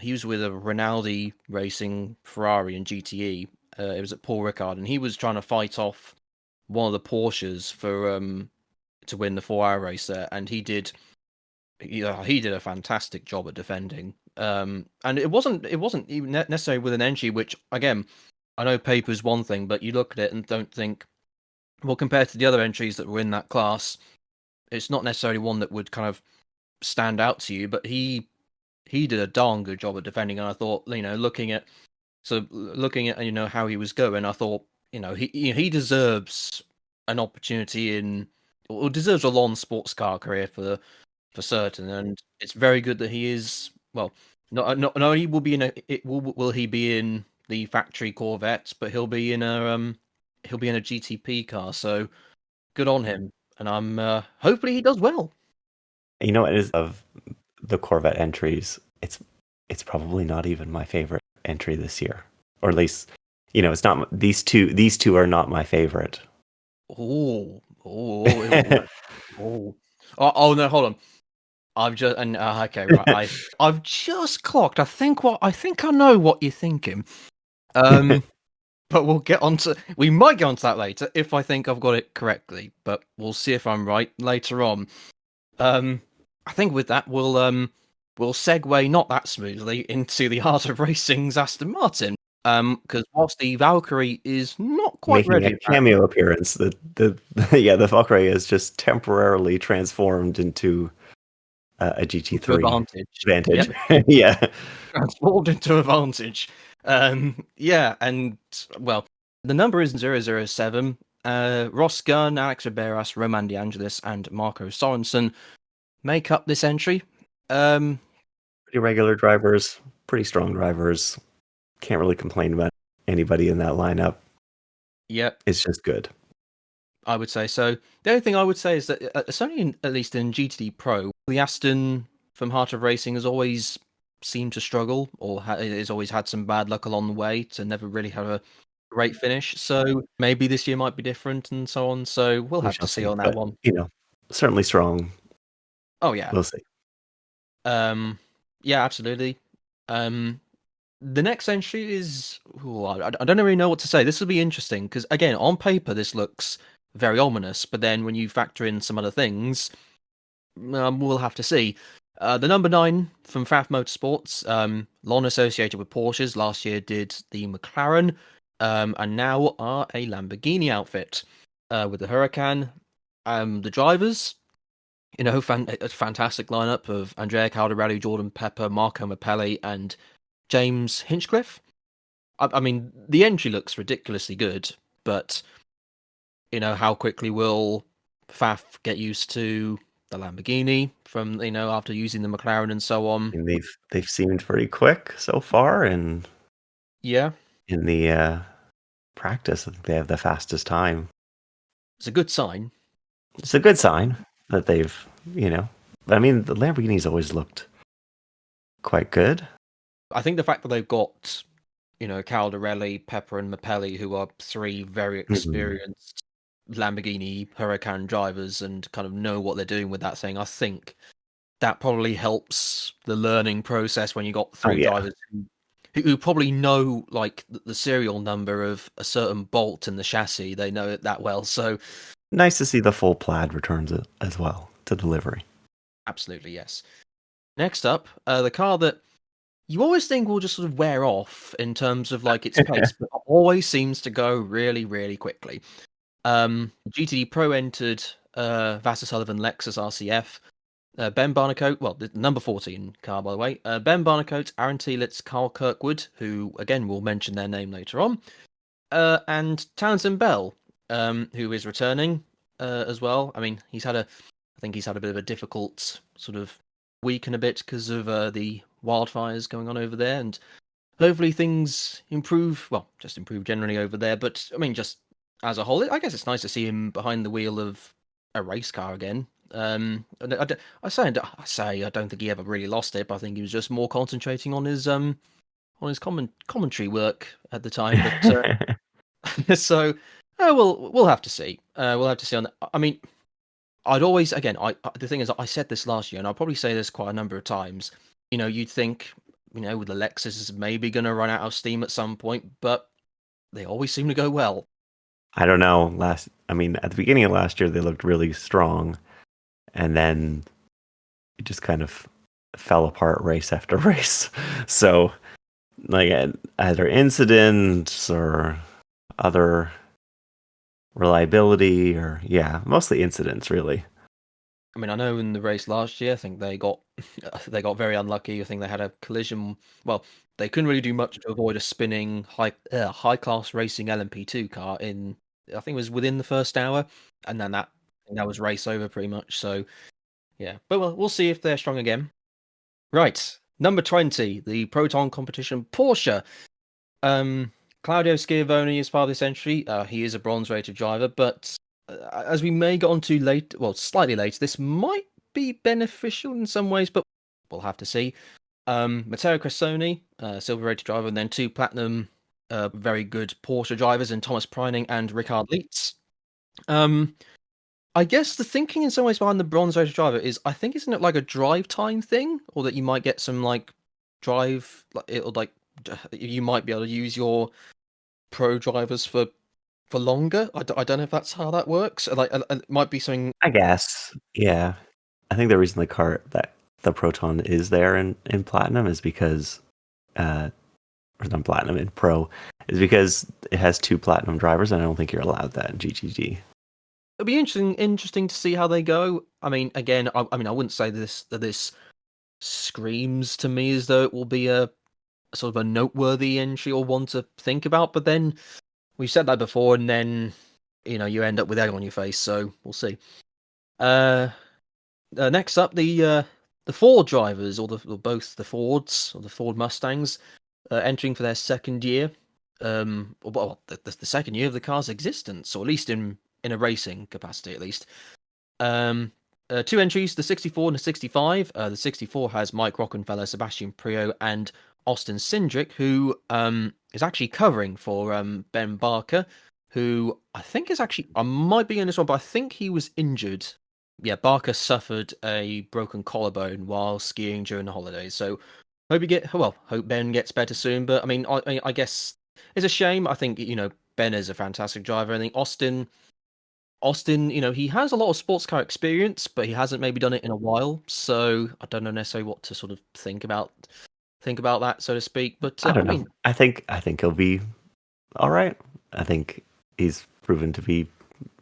he was with a Rinaldi Racing Ferrari and GTE. It was at Paul Ricard, and he was trying to fight off one of the Porsches for to win the 4 hour race there, and he did a fantastic job at defending. And it wasn't even necessarily with an entry, which again I know paper's one thing, but you look at it and don't think, well, compared to the other entries that were in that class, it's not necessarily one that would kind of stand out to you. But he did a darn good job at defending, and I thought, looking at how he was going, I thought, he deserves an opportunity or deserves a long sports car career for certain, and it's very good that he is. Well, not only will he be in the factory Corvette, but he'll be in a GTP car. So good on him, and I'm hopefully he does well. You know, it is of the Corvette entries. It's probably not even my favorite entry this year, or at least, it's not these two. These two are not my favorite. Oh, oh, oh, oh, no, hold on. I've just and okay, right. I've just clocked. I think I know what you're thinking. Um, but we might get onto that later if I think I've got it correctly. But we'll see if I'm right later on. Um, I think with that we'll segue not that smoothly into the Art of Racing's Aston Martin. Because whilst the Valkyrie is not quite Making a ready, cameo appearance. The yeah, the Valkyrie is just temporarily transformed into a to GT3 Advantage. Vantage. Yep, Yeah, transformed into Advantage. Yeah, and well, the number is 007. Ross Gunn, Alex Riberas, Roman DeAngelis, and Marco Sorensen make up this entry. Um, pretty regular drivers, pretty strong drivers. Can't really complain about anybody in that lineup. yep, It's just good. I would say so. The only thing I would say is that certainly at least in GTD Pro, the Aston from Heart of Racing has always seemed to struggle, or has always had some bad luck along the way to never really have a great finish. So maybe this year might be different and so on. So we'll We have shall to see see. on that But one. certainly strong. Oh yeah. We'll see. Yeah, absolutely. Um, the next entry is I don't really know what to say. This will be interesting because again, on paper this looks very ominous, but then when you factor in some other things, we'll have to see. The number 9 from Pfaff Motorsports, long associated with Porsches, last year did the McLaren, and now are a Lamborghini outfit with the Huracan. The drivers, a fantastic lineup of Andrea Caldarelli, Jordan Pepper, Marco Mappelli, and James Hinchcliffe. I mean, the entry looks ridiculously good, but how quickly will Pfaff get used to the Lamborghini from after using the McLaren and so on? And they've seemed pretty quick so far, and Yeah, in the practice, I think they have the fastest time. it's a good sign. It's a good sign that you know. I mean, the Lamborghini's always looked quite good. I think the fact that they've got Caldarelli, Pepper, and Mappelli, who are 3 very Mhm. experienced Lamborghini Huracan drivers and kind of know what they're doing with that thing. I think that probably helps the learning process when you got Oh 3 yeah, drivers who probably know like the serial number of a certain bolt in the chassis. They know it that well. So nice to see the full plaid returns it as well to delivery. absolutely yes. Next up, the car that you always think will just sort of wear off in terms of like its pace, but always seems to go really, really quickly. GTD Pro entered Vassar Sullivan Lexus RCF. Ben Barnacote, well, the number 14 car, by the way. Ben Barnacote, Aaron Telitz, Carl Kirkwood, who, again, we'll mention their name later on. And Townsend Bell, who is returning as well. I mean, I think he's had a bit of a difficult sort of weaken a bit because of the wildfires going on over there, and hopefully things improve. Well, just improve generally over there. But I mean, just as a whole, I guess it's nice to see him behind the wheel of a race car again. And I say I don't think he ever really lost it, but I think he was just more concentrating on his commentary work at the time. But so we'll have to see. We'll have to see on that. I mean, I'd always again. The thing is, I said this last year, and I'll probably say this quite a number of times. You'd think, the Lexus is maybe going to run out of steam at some point, but they always seem to go well. I don't know. At the beginning of last year, they looked really strong, and then it just kind of fell apart race after race. So, like, either incidents or other reliability, or mostly incidents, really. I mean, I know in the race last year, I think they got very unlucky. I think they had a collision. Well, they couldn't really do much to avoid a spinning high class racing LMP2 car in. I think it was within the first hour, and then that was race over pretty much. So yeah, but we'll see if they're strong again. Right, number 20, the Proton competition Porsche. Claudio Schiavone is part of this entry. He is a bronze-rated driver, but as we may get onto slightly later, this might be beneficial in some ways, but we'll have to see. Matteo Cressoni, silver-rated driver, and then 2 platinum, very good Porsche drivers, and Thomas Preining and Richard Lietz. I guess the thinking in some ways behind the bronze-rated driver is, I think, isn't it like a drive time thing, or that you might get some drive, you might be able to use your pro drivers for longer. I don't know if that's how that works. It might be something. I guess, yeah. I think the reason the Proton is there in Platinum is because, or not Platinum, in Pro, is because it has 2 Platinum drivers, and I don't think you're allowed that in GTD. It'll be interesting to see how they go. I mean, again, I wouldn't say that this screams to me as though it will be a sort of a noteworthy entry or one to think about. But then we've said that before, and then you end up with egg on your face. So we'll see. Next up, the Ford drivers, or both the Fords or the Ford Mustangs, entering for their second year. The second year of the car's existence, or at least in a racing capacity, at least. 2 entries, the 64 and the 65. The 64 has Mike Rockenfeller, Sebastian Priaulx, and Austin Cindric, who is actually covering for Ben Barker, who I think is actually, I might be in this one, but I think he was injured. Yeah, Barker suffered a broken collarbone while skiing during the holidays. So hope Ben gets better soon. But I mean, I guess it's a shame. I think Ben is a fantastic driver. I think Austin, he has a lot of sports car experience, but he hasn't maybe done it in a while. So I don't know necessarily what to sort of think about that, so to speak. But I don't know. I think he'll be all right. I think he's proven to be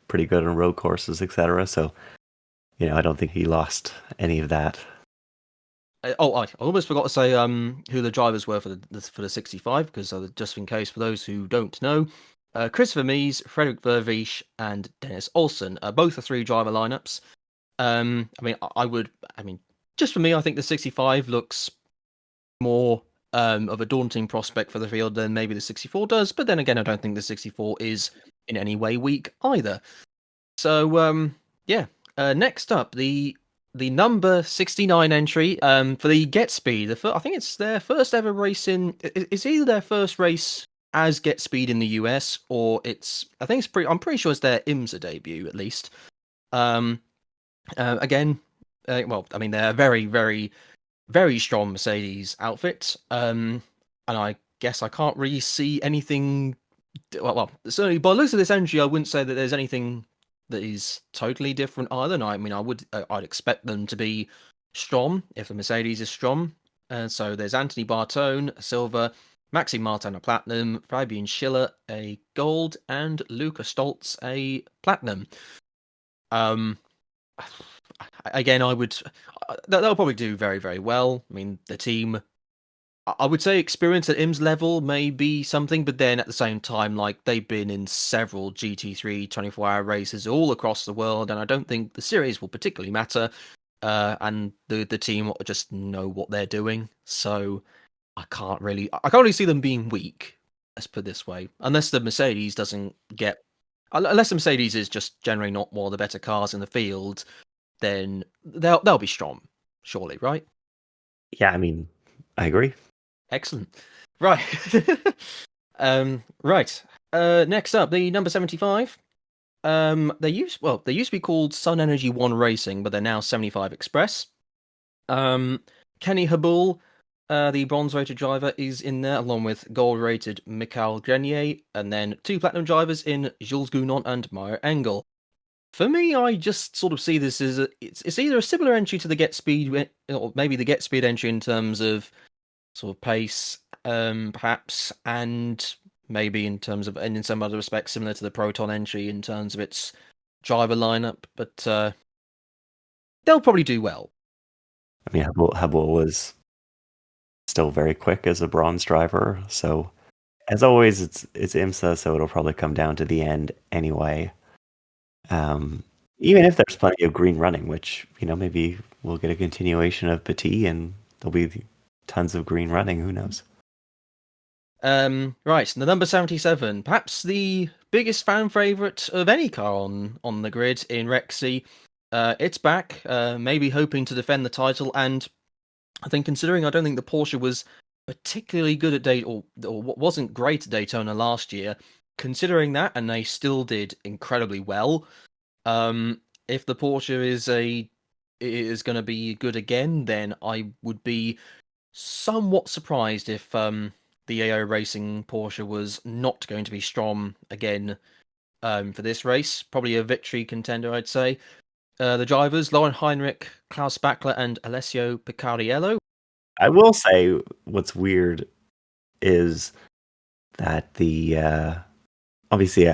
pretty good on road courses, etc. So, I don't think he lost any of that. I almost forgot to say who the drivers were for the 65, because just in case, for those who don't know, Christopher Mies, Frederick Vervisch, and Dennis Olsen, both are 3 driver lineups. Just for me, I think the 65 looks more of a daunting prospect for the field than maybe the 64 does. But then again, I don't think the 64 is in any way weak either. So next up, the number 69 entry for the Get Speed. I think it's their first ever race it's either their first race as Get Speed in the US, or I'm pretty sure it's their IMSA debut, at least. Again, they're a very, very, very strong Mercedes outfit. And I guess I can't really see anything. Well, certainly by the looks of this entry, I wouldn't say that there's anything that is totally different either. And I'd expect them to be strong if the Mercedes is strong. So there's Anthony Bartone, a silver, Maxime Martin, a platinum, Fabian Schiller, a gold, and Luca Stoltz, a platinum. Again, they'll probably do very, very well. I mean, the team, I would say experience at IMS level may be something, but then at the same time, they've been in several GT3 24-hour races all across the world, and I don't think the series will particularly matter. and the team just know what they're doing. So I can't really see them being weak. Let's put it this way, unless the Mercedes doesn't get, unless the Mercedes is just generally not one of the better cars in the field, then they'll be strong, surely, right? Yeah, I mean, I agree. Excellent. Right. Right. Next up, the number 75. They used to be called Sun Energy One Racing, but they're now 75 Express. Kenny Habul, the bronze-rated driver, is in there, along with gold-rated Michael Grenier, and then 2 platinum drivers in Jules Gounon and Meyer Engel. For me, I just sort of see this as it's either a similar entry to the Get Speed, or maybe the Get Speed entry in terms of sort of pace, perhaps, and maybe in terms of, and in some other respects, similar to the Proton entry in terms of its driver lineup. But they'll probably do well. I mean, Habul was still very quick as a bronze driver, so as always, it's IMSA, so it'll probably come down to the end anyway. Even if there's plenty of green running, which, maybe we'll get a continuation of Petit and there'll be tons of green running. Who knows? Right, the number 77, perhaps the biggest fan favourite of any car on the grid in Rexy. It's back, maybe hoping to defend the title, and I think considering I don't think the Porsche was particularly good at or wasn't great at Daytona last year, considering that, and they still did incredibly well. If the Porsche is going to be good again, then I would be somewhat surprised if the AO Racing Porsche was not going to be strong again for this race. Probably a victory contender, I'd say. The drivers, Lauren Heinrich, Klaus Bachler, and Alessio Picariello. I will say what's weird is that obviously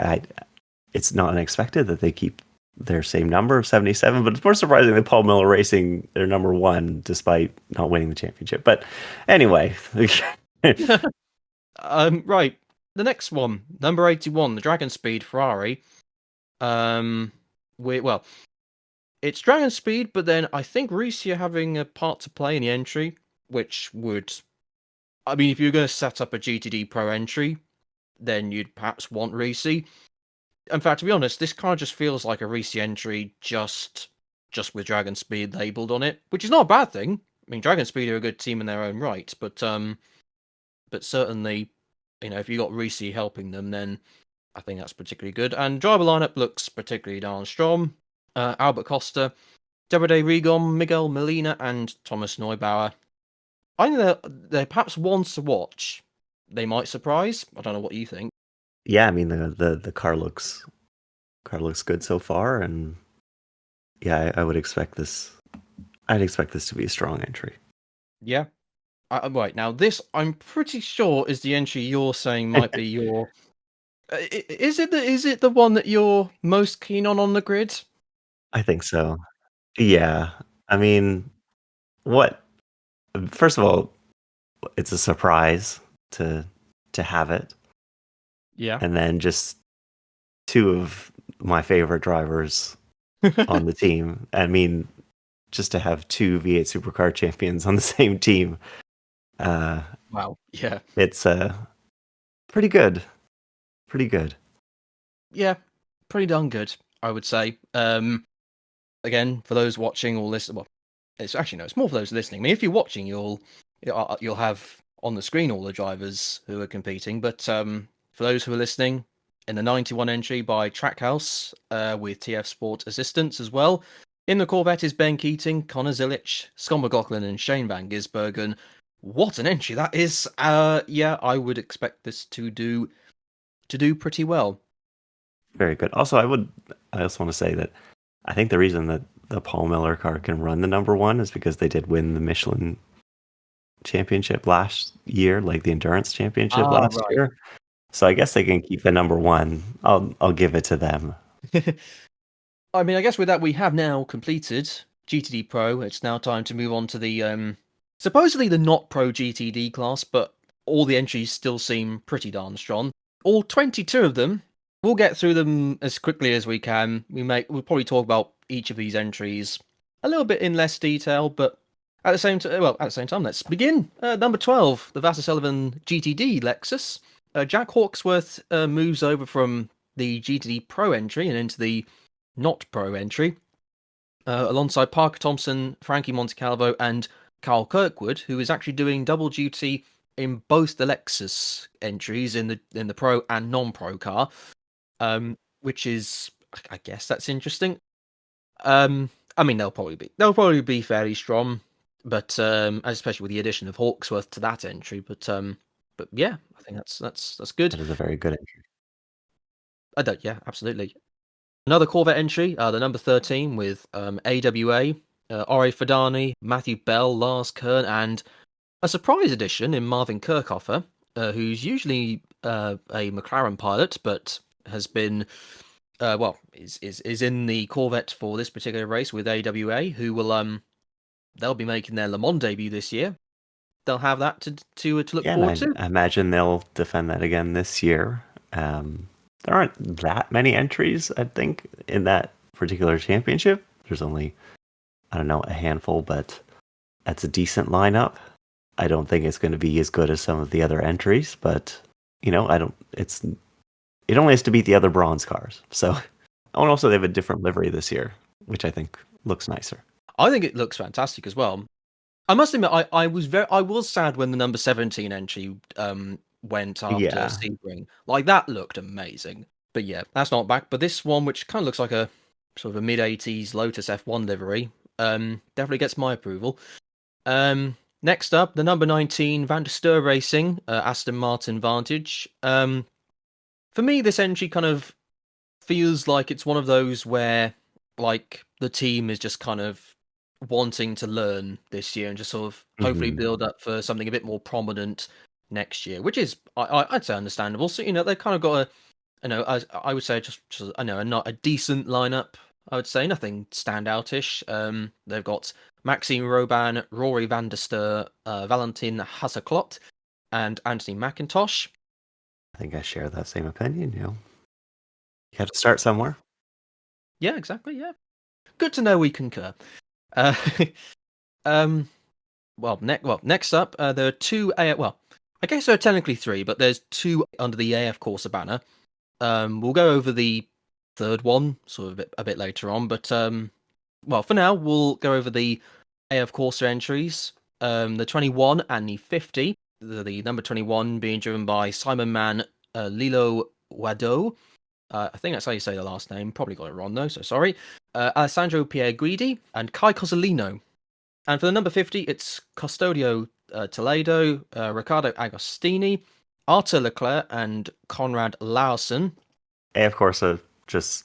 it's not unexpected that they keep their same number of 77, but it's more surprising that Paul Miller Racing, they're number 1 despite not winning the championship. But anyway. Right. The next one, number 81, the Dragon Speed Ferrari. It's Dragon Speed, but then I think Risi are having a part to play in the entry, which would, I mean, if you're going to set up a GTD Pro entry, then you'd perhaps want Risi. In fact, to be honest, this kind of just feels like a Risi entry just with Dragon Speed labelled on it, which is not a bad thing. I mean, Dragon Speed are a good team in their own right, but certainly, if you got Risi helping them, then I think that's particularly good. And driver lineup looks particularly darn strong. Albert Costa, Davide Rigon, Miguel Molina, and Thomas Neubauer. I think they're perhaps ones to watch. They might surprise. I don't know what you think. Yeah, I mean the car looks good so far, and yeah, I would expect this. I'd expect this to be a strong entry. Yeah. Right, now this I'm pretty sure is the entry you're saying might be your. Is it the one that you're most keen on the grid? I think so. Yeah, I mean, first of all, it's a surprise to have it. Yeah. And then just 2 of my favorite drivers on the team. I mean, just to have 2 V8 Supercar champions on the same team. Wow. Yeah. It's pretty good. Pretty good. Yeah, pretty darn good, I would say. Again, for those watching or listening, well, it's actually no, it's more for those listening. I mean, if you're watching, you'll have on the screen all the drivers who are competing. But for those who are listening, in the 91 entry by Trackhouse with TF Sport assistance as well. In the Corvette is Ben Keating, Connor Zilic, Scott McLaughlin, and Shane Van Gisbergen. What an entry that is! Yeah, I would expect this to do pretty well. Very good. Also, I also want to say that I think the reason that the Paul Miller car can run the number 1 is because they did win the Michelin championship last year, like the endurance championship last year. So I guess they can keep the number 1. I'll give it to them. I mean, I guess with that we have now completed GTD Pro. It's now time to move on to the supposedly the not Pro GTD class, but all the entries still seem pretty darn strong. All 22 of them. We'll get through them as quickly as we can. We'll probably talk about each of these entries a little bit in less detail, but at the same time, let's begin. Number 12, the Vassar Sullivan GTD Lexus. Jack Hawksworth moves over from the GTD Pro entry and into the not Pro entry, alongside Parker Thompson, Frankie Montecalvo, and Carl Kirkwood, who is actually doing double duty in both the Lexus entries in the Pro and non-Pro car, which is, I guess, that's interesting. I mean, they'll probably be fairly strong, but especially with the addition of Hawksworth to that entry. But yeah, I think that's good. That is a very good entry. Yeah, absolutely. Another Corvette entry, the number 13 with AWA, Ore Fadani, Matthew Bell, Lars Kern, and a surprise addition in Marvin Kirchhoffer, who's usually a McLaren pilot, but has been is in the Corvette for this particular race with AWA, who will they'll be making their Le Mans debut this year. They'll have that to look forward to. I imagine they'll defend that again this year. There aren't that many entries, I think, in that particular championship. There's only, I don't know, a handful, but that's a decent lineup. I don't think it's going to be as good as some of the other entries, but it only has to beat the other bronze cars. So, and also they have a different livery this year, which I think looks nicer. I think it looks fantastic as well. I must admit, I was sad when the number 17 entry went after Sebring. Like, that looked amazing. But yeah, that's not back. But this one, which kind of looks like a sort of a mid-80s Lotus F1 livery, definitely gets my approval. Next up, the number 19 Van der Steur Racing, Aston Martin Vantage. For me, this entry kind of feels like it's one of those where, like, the team is just kind of wanting to learn this year and just sort of hopefully build up for something a bit more prominent next year, which is I'd say understandable. So they've kind of got I would say just not a decent lineup. I would say nothing standoutish. They've got Maxime Robin, Rory van der Steur, Valentin Hasselklot, and Anthony McIntosh. I think I share that same opinion. You have to start somewhere. Yeah, exactly. Yeah, good to know we concur. Next up, there are two I guess there are technically three, but there's two under the AF Corsa banner. We'll go over the third one sort of a bit later on, but for now we'll go over the AF Corsa entries. The 21 and the 50. The number 21 being driven by Simon Mann, Lilo Wado. I think that's how you say the last name. Probably got it wrong though, so sorry. Alessandro Pierguidi and Kai Cosolino. And for the number 50, it's Custodio Toledo, Riccardo Agostini, Arthur Leclerc, and Conrad Larson. Of course, just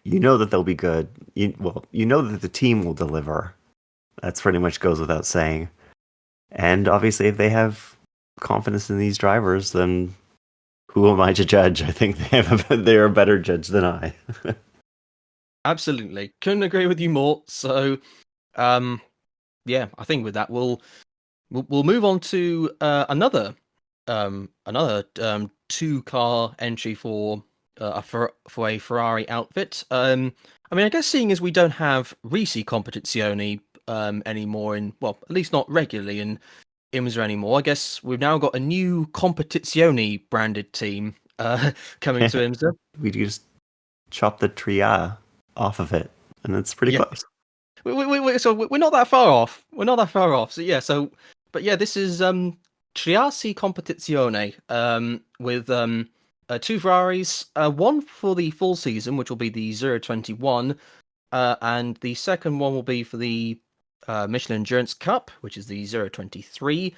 that they'll be good. That the team will deliver. That's pretty much goes without saying. And obviously, if they have confidence in these drivers, then who am I to judge? I think they're a better judge than I. Absolutely, couldn't agree with you more. So, yeah, I think with that we'll move on to another two-car entry for a Ferrari outfit. I mean, I guess seeing as we don't have Risi Competizione anymore at least not regularly in IMSA anymore, I guess we've now got a new Competizione branded team coming to IMSA. We just chop the Tria off of it, and it's pretty close. So we're not that far off. So yeah. But yeah, this is Triasi Competizione with two Ferraris, one for the full season, which will be the 021, and the second one will be for the Michelin Endurance Cup, which is the 023.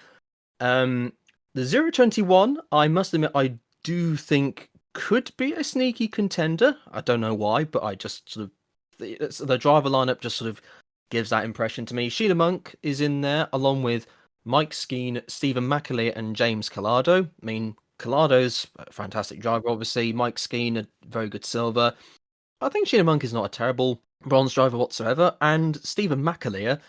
The 021, I must admit, I do think could be a sneaky contender. I don't know why, but I just sort of the driver lineup just sort of gives that impression to me. Sheila Monk is in there along with Mike Skeen, Stephen McAleer, and James Collado. I mean, Collado's a fantastic driver, obviously. Mike Skeen, a very good silver. I think Sheila Monk is not a terrible bronze driver whatsoever. And Stephen McAleer,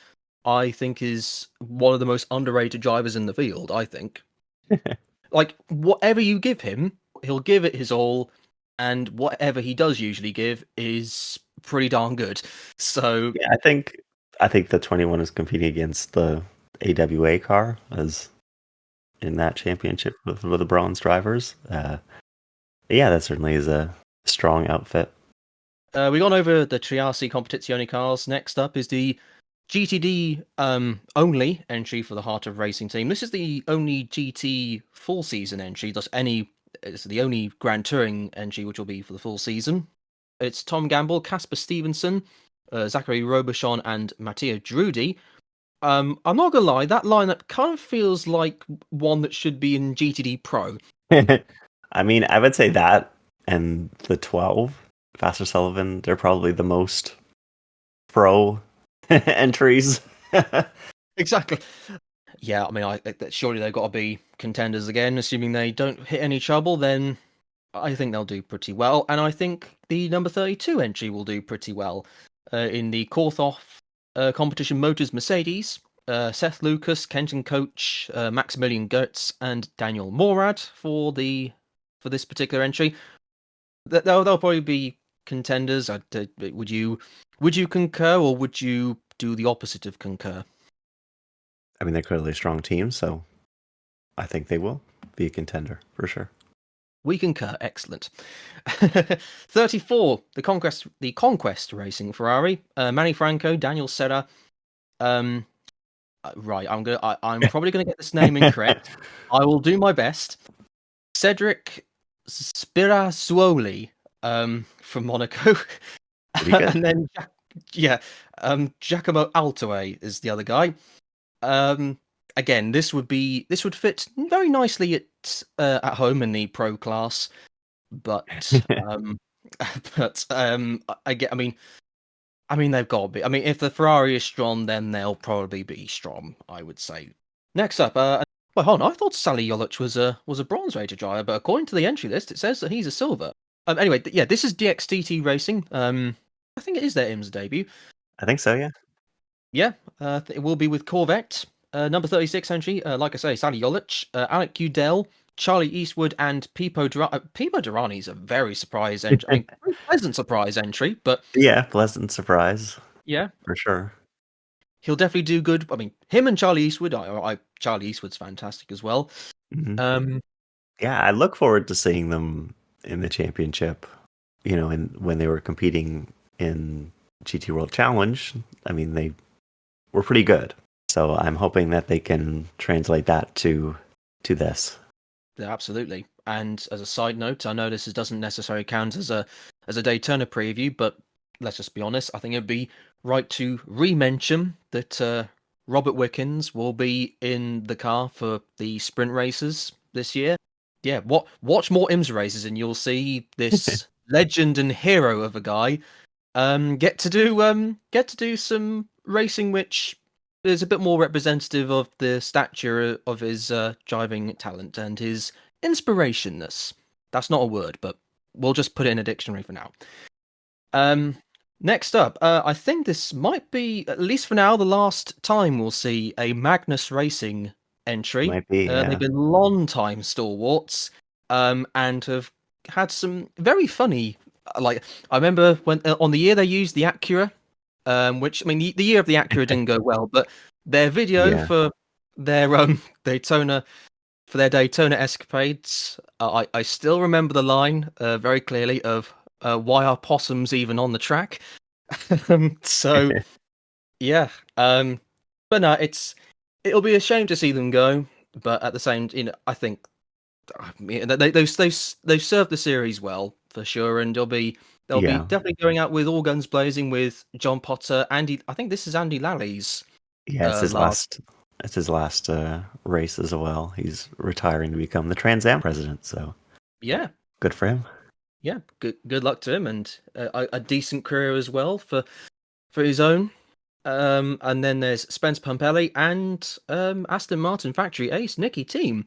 I think, is one of the most underrated drivers in the field, I think. Like, whatever you give him, he'll give it his all. And whatever he does usually give is pretty darn good. So yeah, I think I think the 21 is competing against the AWA car as in that championship with the bronze drivers. Yeah, that certainly is a strong outfit. We gone over the Triassi Competizione cars. Next up is the GTD only entry for the Heart of Racing team. This is the only GT full season entry. It's the only Grand Touring entry which will be for the full season. It's Tom Gamble, Casper Stevenson, Zachary Robichon, and Matteo Drudi. I'm not gonna lie, that lineup kind of feels like one that should be in GTD Pro. I mean, I would say that and the 12, Faster Sullivan, they're probably the most pro entries. Exactly. Yeah, I mean, surely they've got to be contenders again. Assuming they don't hit any trouble, then I think they'll do pretty well. And I think the number 32 entry will do pretty well in the Korthoff competition motors Mercedes. Seth Lucas, Kenton Coach, Maximilian Goetz, and Daniel Morad for this particular entry. They'll probably be contenders. Would you concur, or would you do the opposite of concur? I mean, they're clearly a strong team, so I think they will be a contender for sure. We concur. Excellent. 34. The Conquest Racing Ferrari. Manny Franco, Daniel Serra. Right. I'm probably gonna get this name incorrect. I will do my best. Cedric Spirasuoli, from Monaco, and then Giacomo Altoe is the other guy. Again, this would fit very nicely at home in the pro class, but I mean they've got to be. I mean, if the Ferrari is strong, then they'll probably be strong, I would say. Next up, well, hold on, I thought Sally Jolic was a bronze rated driver, but according to the entry list, it says that he's a silver. Anyway, yeah, this is DXTT Racing. I think it is their IMSA debut. I think so, yeah. Yeah, it will be with Corvette. Number 36 entry, like I say, Sally Jolic, Alec Udell, Charlie Eastwood, and Pipo Durrani. Pipo Durrani is a very surprise entry. I mean, very pleasant surprise entry, but yeah, pleasant surprise. Yeah, for sure. He'll definitely do good. I mean, him and Charlie Eastwood. Charlie Eastwood's fantastic as well. Mm-hmm. Yeah, I look forward to seeing them in the championship. You know, when they were competing in GT World Challenge, I mean, they were pretty good. So I'm hoping that they can translate that to this. Yeah, absolutely. And as a side note, I know this doesn't necessarily count as a Daytona preview, but let's just be honest. I think it'd be right to re-mention that Robert Wickens will be in the car for the sprint races this year. Yeah, watch more IMSA races, and you'll see this legend and hero of a guy get to do some racing, which is a bit more representative of the stature of his driving talent and his inspirationness. That's not a word, but we'll just put it in a dictionary for now. Next up, I think this might be, at least for now, the last time we'll see a Magnus Racing entry. Might be, yeah. They've been long-time stalwarts and have had some very funny. Like, I remember when on the year they used the Acura, which, I mean, the year of the Acura didn't go well, but their video for their Daytona escapades, I still remember the line very clearly of why are possums even on the track? So yeah, but no, it'll be a shame to see them go, but at the same, I think they've served the series well for sure, and they'll be definitely going out with all guns blazing with John Potter. I think this is Andy Lally's. Yeah, it's his last. It's his last race as well. He's retiring to become the Trans Am president. So yeah, good for him. Yeah, good luck to him, and a decent career as well for his own. And then there's Spence Pumpelly and Aston Martin factory ace Nicky Team.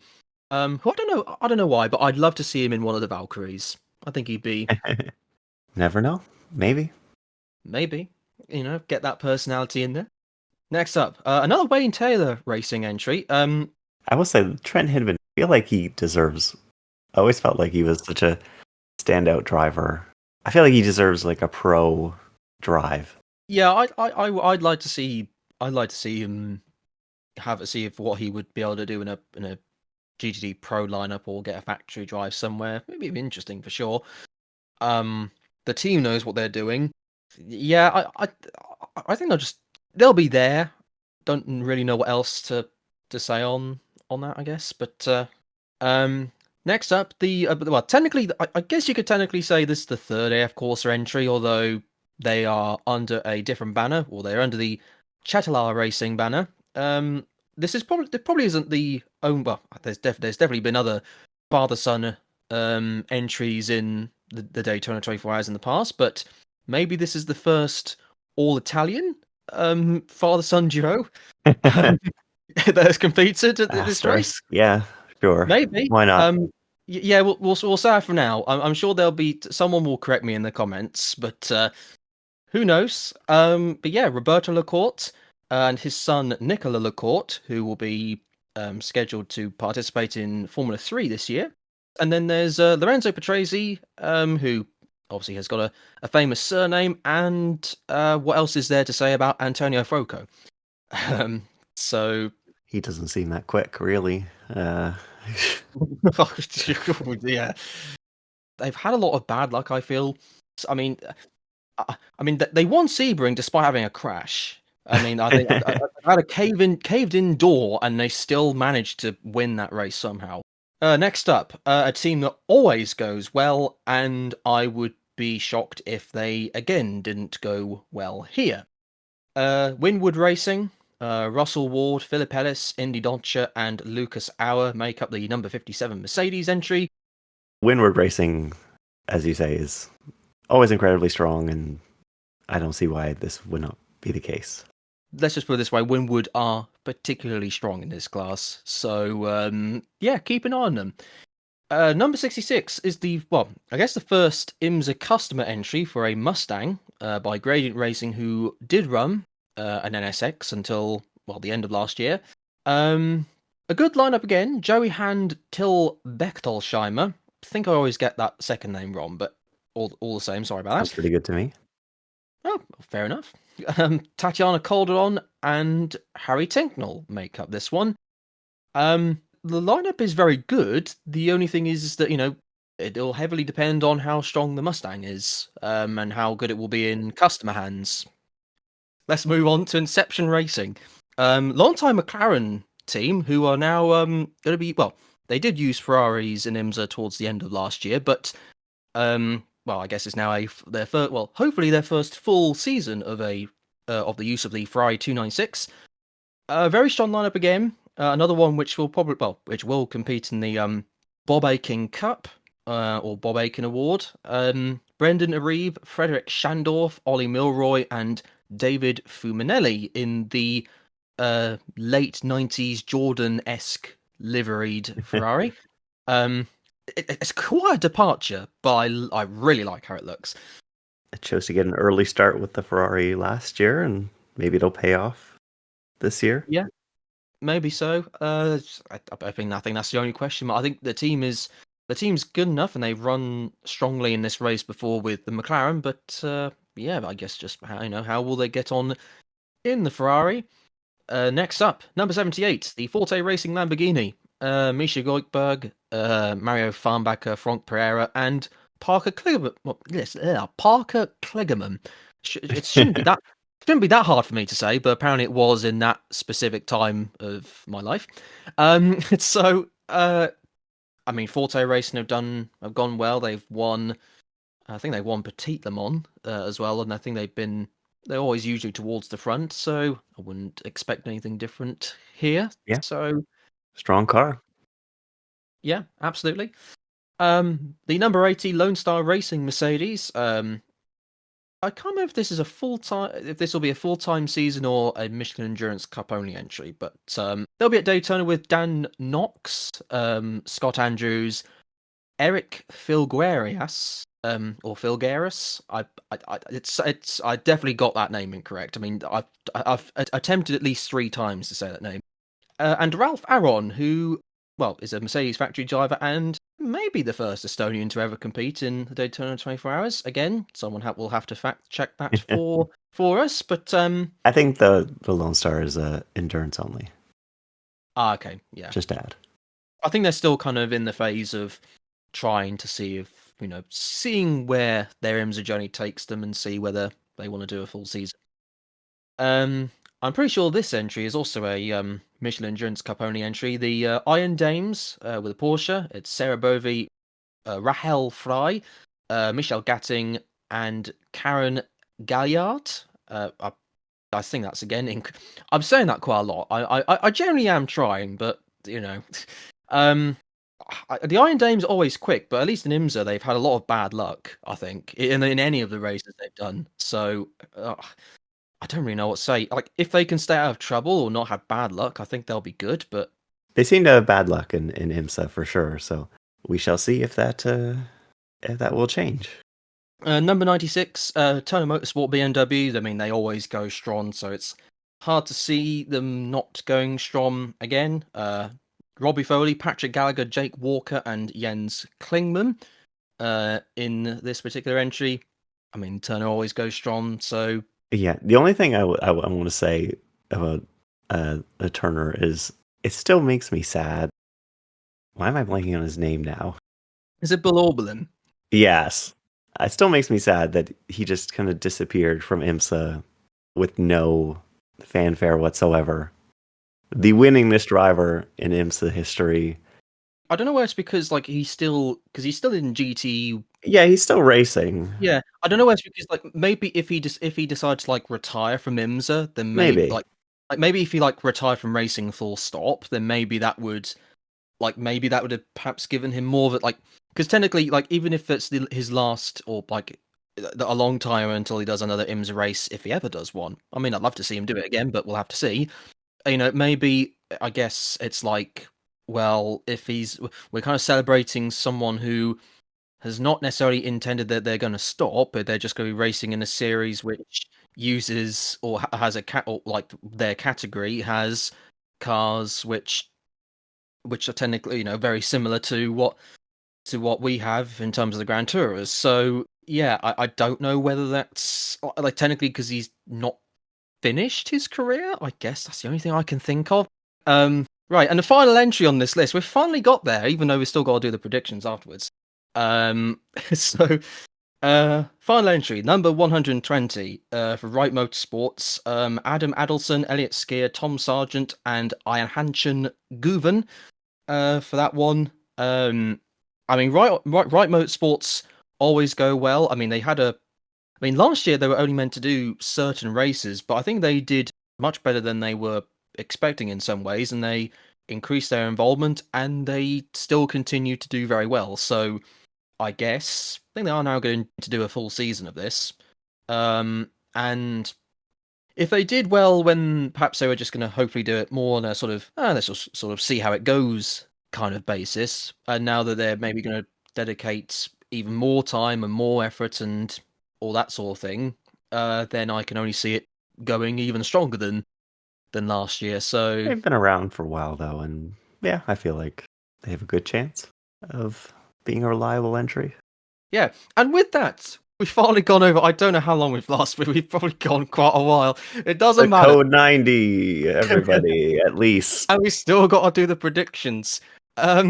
Who I don't know why, but I'd love to see him in one of the Valkyries. I think he'd be. Never know. Maybe. Get that personality in there. Next up, another Wayne Taylor racing entry. I will say Trent Hindman. I feel like he deserves. I always felt like he was such a standout driver. I feel like he deserves like a pro drive. Yeah, I'd like to see. I'd like to see him see if what he would be able to do in a GTD Pro lineup or get a factory drive somewhere. Maybe be interesting for sure. Um, the team knows what they're doing. Yeah, I think they'll be there. Don't really know what else to say on that, I guess. But um, next up, well, technically, I guess you could technically say this is the third AF Corsa entry, although they are under a different banner, or they're under the Chattelar Racing banner. This is probably isn't the own. Well, there's definitely been other father son entries in the Daytona 24 Hours in the past, but maybe this is the first all Italian father son duo that has competed at this race. Asterisk. Yeah, sure. Maybe. Why not? Yeah, we'll say that for now. I'm sure there'll be someone will correct me in the comments, but who knows? But yeah, Roberto Lacourt and his son Nicola Lacourt, who will be scheduled to participate in Formula 3 this year. And then there's Lorenzo Patrese, who obviously has got a famous surname. And what else is there to say about Antonio Froco? So He doesn't seem that quick, really. yeah, they've had a lot of bad luck. I feel. I mean, they won Sebring despite having a crash. I mean, I think I had a caved in door, and they still managed to win that race somehow. Next up, a team that always goes well, and I would be shocked if they again didn't go well here. Winwood Racing, Russell Ward, Philip Ellis, Indy Dodger, and Lucas Auer make up the number 57 Mercedes entry. Windward Racing, as you say, is always incredibly strong, and I don't see why this would not be the case. Let's just put it this way, Winwood are particularly strong in this class, so yeah, keep an eye on them. Number 66 is I guess the first IMSA customer entry for a Mustang by Gradient Racing, who did run an NSX until, well, the end of last year. A good lineup again, Joey Hand, Till Bechtolsheimer. I think I always get that second name wrong, but all the same, sorry about that. Sounds pretty good to me. Oh, fair enough. Tatiana Calderon and Harry Tinknell make up this one. The lineup is very good. The only thing is that, it'll heavily depend on how strong the Mustang is, and how good it will be in customer hands. Let's move on to Inception Racing. Long-time McLaren team, who are now going to be, well, they did use Ferraris in IMSA towards the end of last year, but well, I guess it's now their first, well, hopefully their first full season of the use of the Ferrari 296. Very strong lineup again. Another one which will compete in the Bob Aiken Cup or Bob Aiken Award. Brendan Aribe, Frederick Shandorf, Ollie Milroy, and David Fuminelli in the late 90s Jordan-esque liveried Ferrari. It's quite a departure, but I really like how it looks. It chose to get an early start with the Ferrari last year, and maybe it'll pay off this year. Yeah, maybe so. I think that's the only question. I think the team's good enough, and they've run strongly in this race before with the McLaren. But yeah, I guess just how will they get on in the Ferrari? Next up, number 78, the Forte Racing Lamborghini. Misha Goldberg, Mario Farnbacher, Frank Pereira, and Parker Kligerman. Well, yes, Parker Kligerman. It shouldn't be that hard for me to say, but apparently it was in that specific time of my life. So I mean, Forte Racing have gone well. They've won. I think they won Petit Le Mans as well, and I think they're always usually towards the front, so I wouldn't expect anything different here. Yeah. So strong car. Yeah, absolutely. The number 80 Lone Star Racing Mercedes. I can't remember if this is if this will be a full-time season or a Michelin Endurance Cup only entry, but they'll be at Daytona with Dan Knox, Scott Andrews, Eric Filgueras, or Filgueras. I definitely got that name incorrect. I mean, I've attempted at least 3 times to say that name. And Ralph Aron, who, well, is a Mercedes factory driver and maybe the first Estonian to ever compete in the Daytona 24 Hours. Again, someone will have to fact check that for us. But I think the Lone Star is endurance only. okay, yeah. Just add. I think they're still kind of in the phase of trying to see if seeing where their IMSA journey takes them and see whether they want to do a full season. I'm pretty sure this entry is also a Michelin Endurance Cup only entry. The Iron Dames with a Porsche. It's Sarah Bovey, Rahel Fry, Michelle Gatting, and Karen Galliard. I think that's again. I'm saying that quite a lot. I generally am trying, but um, the Iron Dame's always quick, but at least in IMSA they've had a lot of bad luck. I think in any of the races they've done. So I don't really know what to say. Like, if they can stay out of trouble or not have bad luck, I think they'll be good. But they seem to have bad luck in IMSA for sure. So we shall see if that will change. Number 96, Turner Motorsport BMW. I mean, they always go strong, so it's hard to see them not going strong again. Robbie Foley, Patrick Gallagher, Jake Walker, and Jens Klingman in this particular entry. I mean, Turner always goes strong, so... Yeah, the only thing I want to say about the Turner is it still makes me sad. Why am I blanking on his name now? Is it Bill Oberlin? Yes. It still makes me sad that he just kind of disappeared from IMSA with no fanfare whatsoever. The winningest driver in IMSA history. I don't know where it's because he's still in GT. Yeah, he's still racing. Yeah, I don't know where it's because maybe if he decides to retire from IMSA, then maybe maybe if he retired from racing full stop, then maybe that would have perhaps given him more of it, because technically even if it's his last or a long time until he does another IMSA race, if he ever does one. I mean, I'd love to see him do it again, but we'll have to see. Maybe I guess it's well, if we're kind of celebrating someone who has not necessarily intended that they're going to stop, but they're just going to be racing in a series which uses or has their category has cars which are technically very similar to what we have in terms of the Grand Tourers. So yeah, I don't know whether that's technically because he's not finished his career. I guess that's the only thing I can think of. Right, and the final entry on this list, we've finally got there, even though we've still got to do the predictions afterwards. So final entry, number 120, for Wright Motorsports, Adam Adelson, Elliot Skier, Tom Sargent, and Ian Hanchen Guven, for that one. I mean, Wright Motorsports always go well. I mean, last year they were only meant to do certain races, but I think they did much better than they were expecting in some ways, and they increased their involvement, and they still continue to do very well. So I think they are now going to do a full season of this. And if they did well when perhaps they were just going to hopefully do it more on a sort of, let's just sort of see how it goes kind of basis, and now that they're maybe going to dedicate even more time and more effort and all that sort of thing, then I can only see it going even stronger than last year. So they've been around for a while though, and yeah, I feel like they have a good chance of being a reliable entry. Yeah, and with that, we've finally gone over. I don't know how long we've lasted, but we've probably gone quite a while. It doesn't matter. Code 90, everybody, at least. And we still got to do the predictions.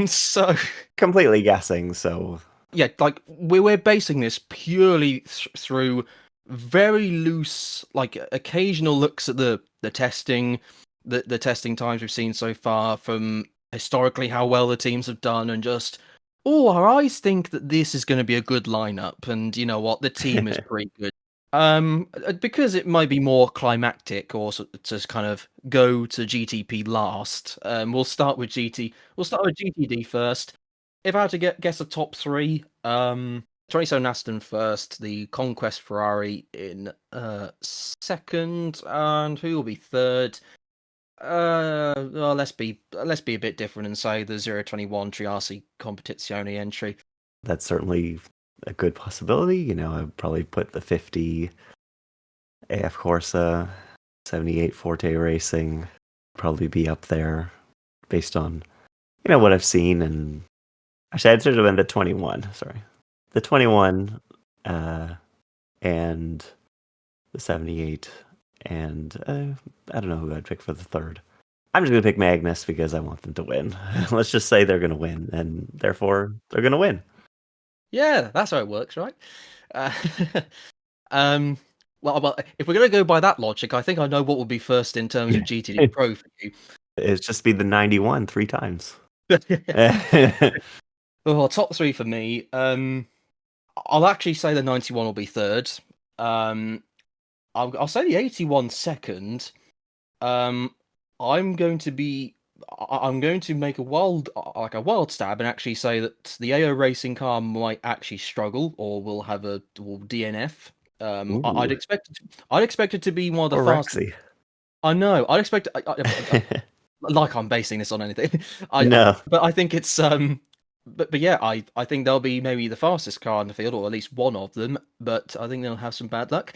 So completely guessing. So yeah, we're basing this purely through very loose, occasional looks at the testing, the testing times we've seen so far, from historically how well the teams have done, and just our eyes think that this is going to be a good lineup, and you know what, the team is pretty good. Because it might be more climactic, or to kind of go to GTP last. We'll start with GTD first. If I had to guess a top three, 27 Aston first, the Conquest Ferrari in second, and who will be third? Well, let's be a bit different and say the 021 Triassi Competizione entry. That's certainly a good possibility. I'd probably put the 50 AF Corsa, 78 Forte Racing probably be up there based on what I've seen and Actually, it should have been the 21. Sorry, the 21, and the 78, and I don't know who I'd pick for the third. I'm just gonna pick Magnus because I want them to win. Let's just say they're gonna win, and therefore they're gonna win. Yeah, that's how it works, right? Uh, well, if we're going to go by that logic, I think I know what will be first in terms of GTD Pro for you. It's just be the 91 3 times. Well, top three for me. I'll actually say the 91 will be third. I'll say the 81 second. I'm going to make a wild stab and actually say that the AO racing car might actually struggle or will have will DNF. I'd expect it to be one of the or fastest. Rexy. I know. I'd expect like I'm basing this on anything. No. But I think it's but yeah, I think they'll be maybe the fastest car in the field, or at least one of them. But I think they'll have some bad luck.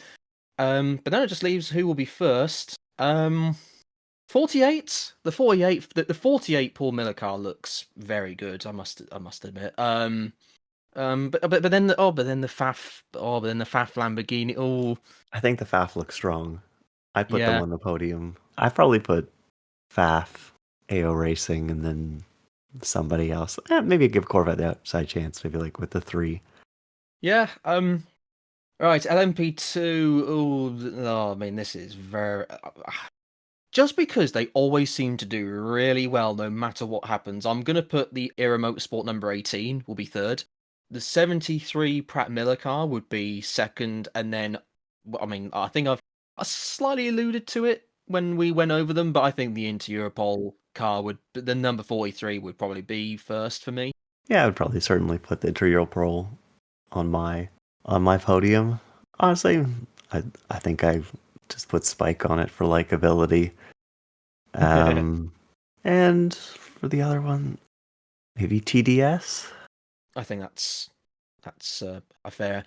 But then it just leaves who will be first. 48, the 48, the 48 Paul Miller car looks very good. I must admit. But then the Faf Lamborghini. Oh, I think the FAF looks strong. I put them yeah. on the podium. I probably put FAF, AO Racing, and then somebody else. Maybe give Corvette the outside chance. Maybe like with the 3. Yeah. Right. LMP2. Oh, I mean, this is very. Just because they always seem to do really well no matter what happens, I'm going to put the Era Motorsport number 18 will be third. The 73 Pratt Miller car would be second. And then, I mean, I think I slightly alluded to it when we went over them, but I think the Inter Europol car the number 43 would probably be first for me. Yeah, I would probably certainly put the Trio Pro on my podium. Honestly, I think I just put Spike on it for likability. And for the other one, maybe TDS. I think that's a fair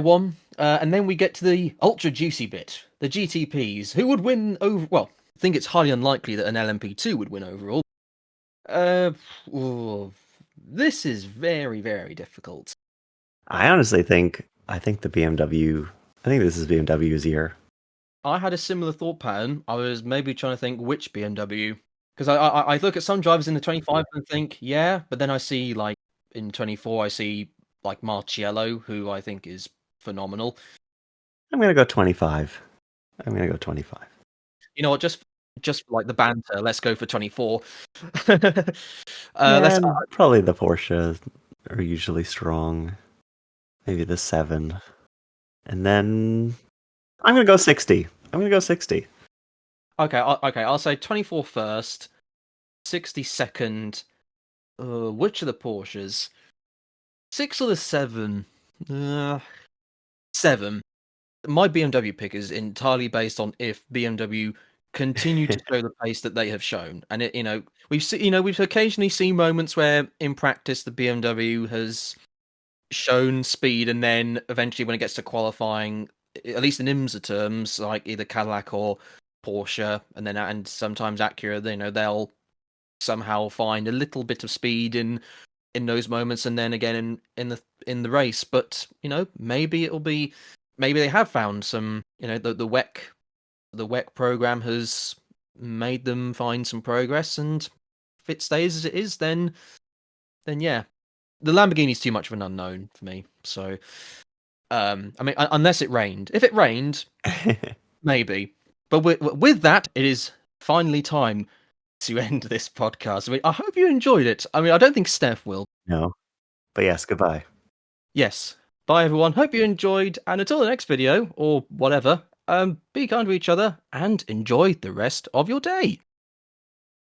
one. And then we get to the ultra juicy bit, the GTPs. Who would win over? Well, I think it's highly unlikely that an LMP2 would win overall. This is very, very difficult. I honestly think the BMW. I think this is BMW's year. I had a similar thought pattern. I was maybe trying to think which BMW, because I look at some drivers in the 25 and think, yeah, but then I see like in 24, I see like Marciello, who I think is phenomenal. I'm gonna go 25. You know what? Just for like the banter, let's go for 24. Yeah, probably the Porsche are usually strong. Maybe the 7, and then I'm gonna go 60. Okay, I'll say 24 first, 60 second. Which of the Porsches? 6 or the 7? 7. My BMW pick is entirely based on if BMW continue to show the pace that they have shown, and we've occasionally seen moments where in practice the BMW has shown speed, and then eventually when it gets to qualifying, at least in IMSA terms, like either Cadillac or Porsche, and sometimes Acura, they'll somehow find a little bit of speed in those moments, and then again in the race. But maybe they have found some. The WEC program has made them find some progress, and if it stays as it is, then yeah, the Lamborghini's too much of an unknown for me. So, I mean, unless it rained. If it rained, maybe. But with that, it is finally time to end this podcast. I mean, I hope you enjoyed it. I mean, I don't think Steph will. No, but yes, goodbye. Yes. Bye, everyone. Hope you enjoyed. And until the next video, or whatever, be kind to each other and enjoy the rest of your day.